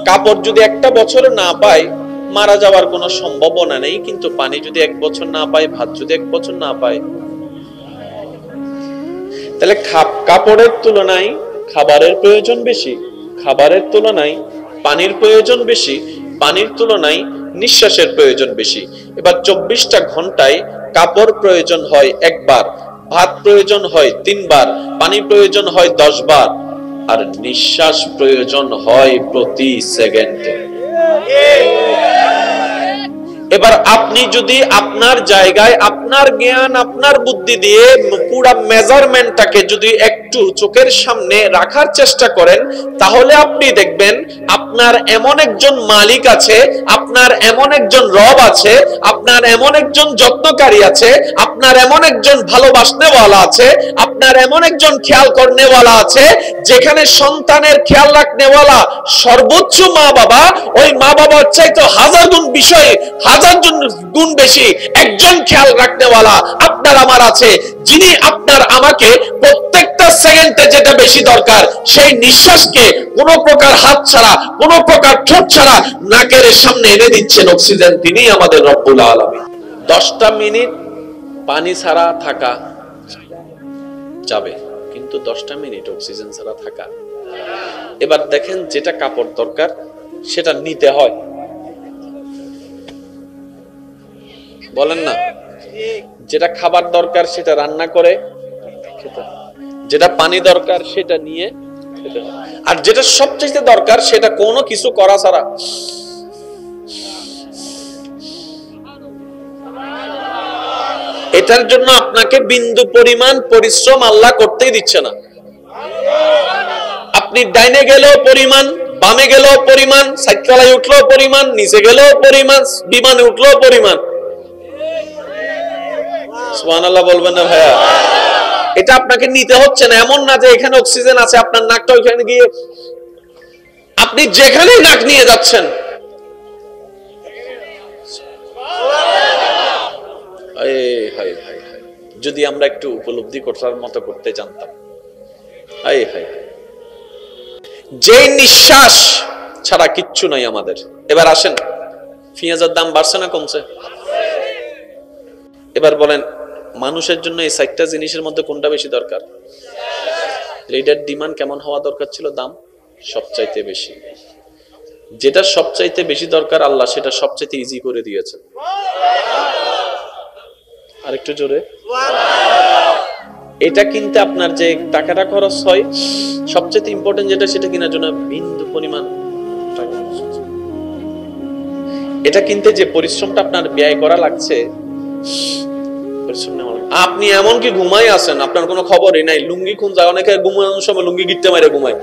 কাপড় যদি একটা বছর না পাই, মারা যাওয়ার কোনো সম্ভাবনা নেই, কিন্তু পানি যদি 1 বছর না পাই, ভাত যদি 1 বছর না পাই, তাহলে কাপড়ের তুলনায় খাবারের প্রয়োজন বেশি, খাবারের তুলনায় পানির প্রয়োজন বেশি, পানির তুলনায় নিঃশ্বাসের প্রয়োজন বেশি। এবার 24টা ঘন্টায় কাপড় প্রয়োজন হয় 1 বার, ভাত প্রয়োজন হয় 3 বার, পানি প্রয়োজন হয় 10 বার, আর নিঃশ্বাস প্রয়োজন হয় প্রতি সেকেন্ডে। এবার আপনি যদি আপনার জায়গায় আপনার জ্ঞান আপনার বুদ্ধি দিয়ে পুরো মেজারমেন্টটাকে যদি একটু চোখের সামনে রাখার চেষ্টা করেন, তাহলে আপনি দেখবেন আপনার এমন একজন মালিক আছে, আপনার এমন একজন রব আছে, আপনার এমন একজন যত্নকারী আছে, আপনার এমন একজন ভালোবাসনেওয়ালা আছে, আপনার এমন একজন খেয়াল করনেওয়ালা আছে, যেখানে সন্তানের খেয়াল রাখনেওয়ালা সর্বোচ্চ মা বাবা, ওই মা বাবার চাইতে হাজার গুণ বিষয়ে হাজার গুণ বেশি একজন খেয়াল রাখনেওয়ালা আপনার আমার আছে, যিনি আপনার আমাকে প্রত্যেকটা সেকেন্ডে যেটা বেশি দরকার সেই নিঃশ্বাসকে কোনো প্রকার হাত ছাড়া কোনো প্রকার ঠোঁট ছাড়া নাকের সামনে এনে দিচ্ছেন অক্সিজেন, তিনি আমাদের রব্বুল আলামিন। 10টা মিনিট পানি ছাড়া থাকা যাবে, কিন্তু 10টা মিনিট অক্সিজেন ছাড়া থাকা। এবার দেখেন, যেটা কাপড় দরকার সেটা নিতে হয়, বলেন না? যেটা খাবার দরকার সেটা রান্না করে খেতে হয়, যেটা পানি দরকার সেটা নিয়ে খেতে হয়, আর যেটা সবচেয়ে দরকার সেটা কোনো কিছু করা ছাড়া। এটার জন্য আপনাকে বিন্দু পরিমাণ পরিশ্রম আল্লাহ করতেই দিচ্ছে না। আপনি ডাইনে গেলেও পরিমাণ, বামে গেলেও পরিমাণ, সাইকেলে উঠলেও পরিমাণ, নিচে গেলেও পরিমাণ, বিমানে উঠলেও পরিমাণ। সুবহানাল্লাহ বলবেন না ভাইয়া? এটা আপনাকে নিতে হচ্ছে না। এমন না যে এখানে অক্সিজেন আছে আপনার নাকটা ওইখানে গিয়ে, আপনি যেখানে নাক নিয়ে যাচ্ছেন। যদি আমরা একটু উপলব্ধি করার মতো করতে জানতাম। যে নিঃশ্বাস ছাড়া কিচ্ছু নাই আমাদের। এবার আসেন, পেঁয়াজের দাম বাড়ছে না কমছে? এবার বলেন, মানুষের জন্য এই 4টা জিনিসের মধ্যে কোনটা বেশি দরকার? এটার ডিমান্ড কেমন হওয়া দরকার ছিল? দাম সবচাইতে বেশি। যেটা সবচাইতে বেশি দরকার আল্লাহ সেটা সবচাইতে ইজি করে দিয়েছে। আরেকটু জোরে। এটা কিনতে আপনার যে টাকাটা খরচ হয়, সবচেয়ে ইম্পর্টেন্ট যেটা, সেটা কেনার জন্য বিন্দু পরিমাণ টাকা। এটা কিনতে যে পরিশ্রমটা আপনার ব্যয় করা লাগছে, আপনি এমনকি ঘুমাই আছেন, আপনার কোনো খবরই নাই। লুঙ্গি কোন যায়, অনেকে ঘুমানোর সময় লুঙ্গি গিট্টে মারে ঘুমায়।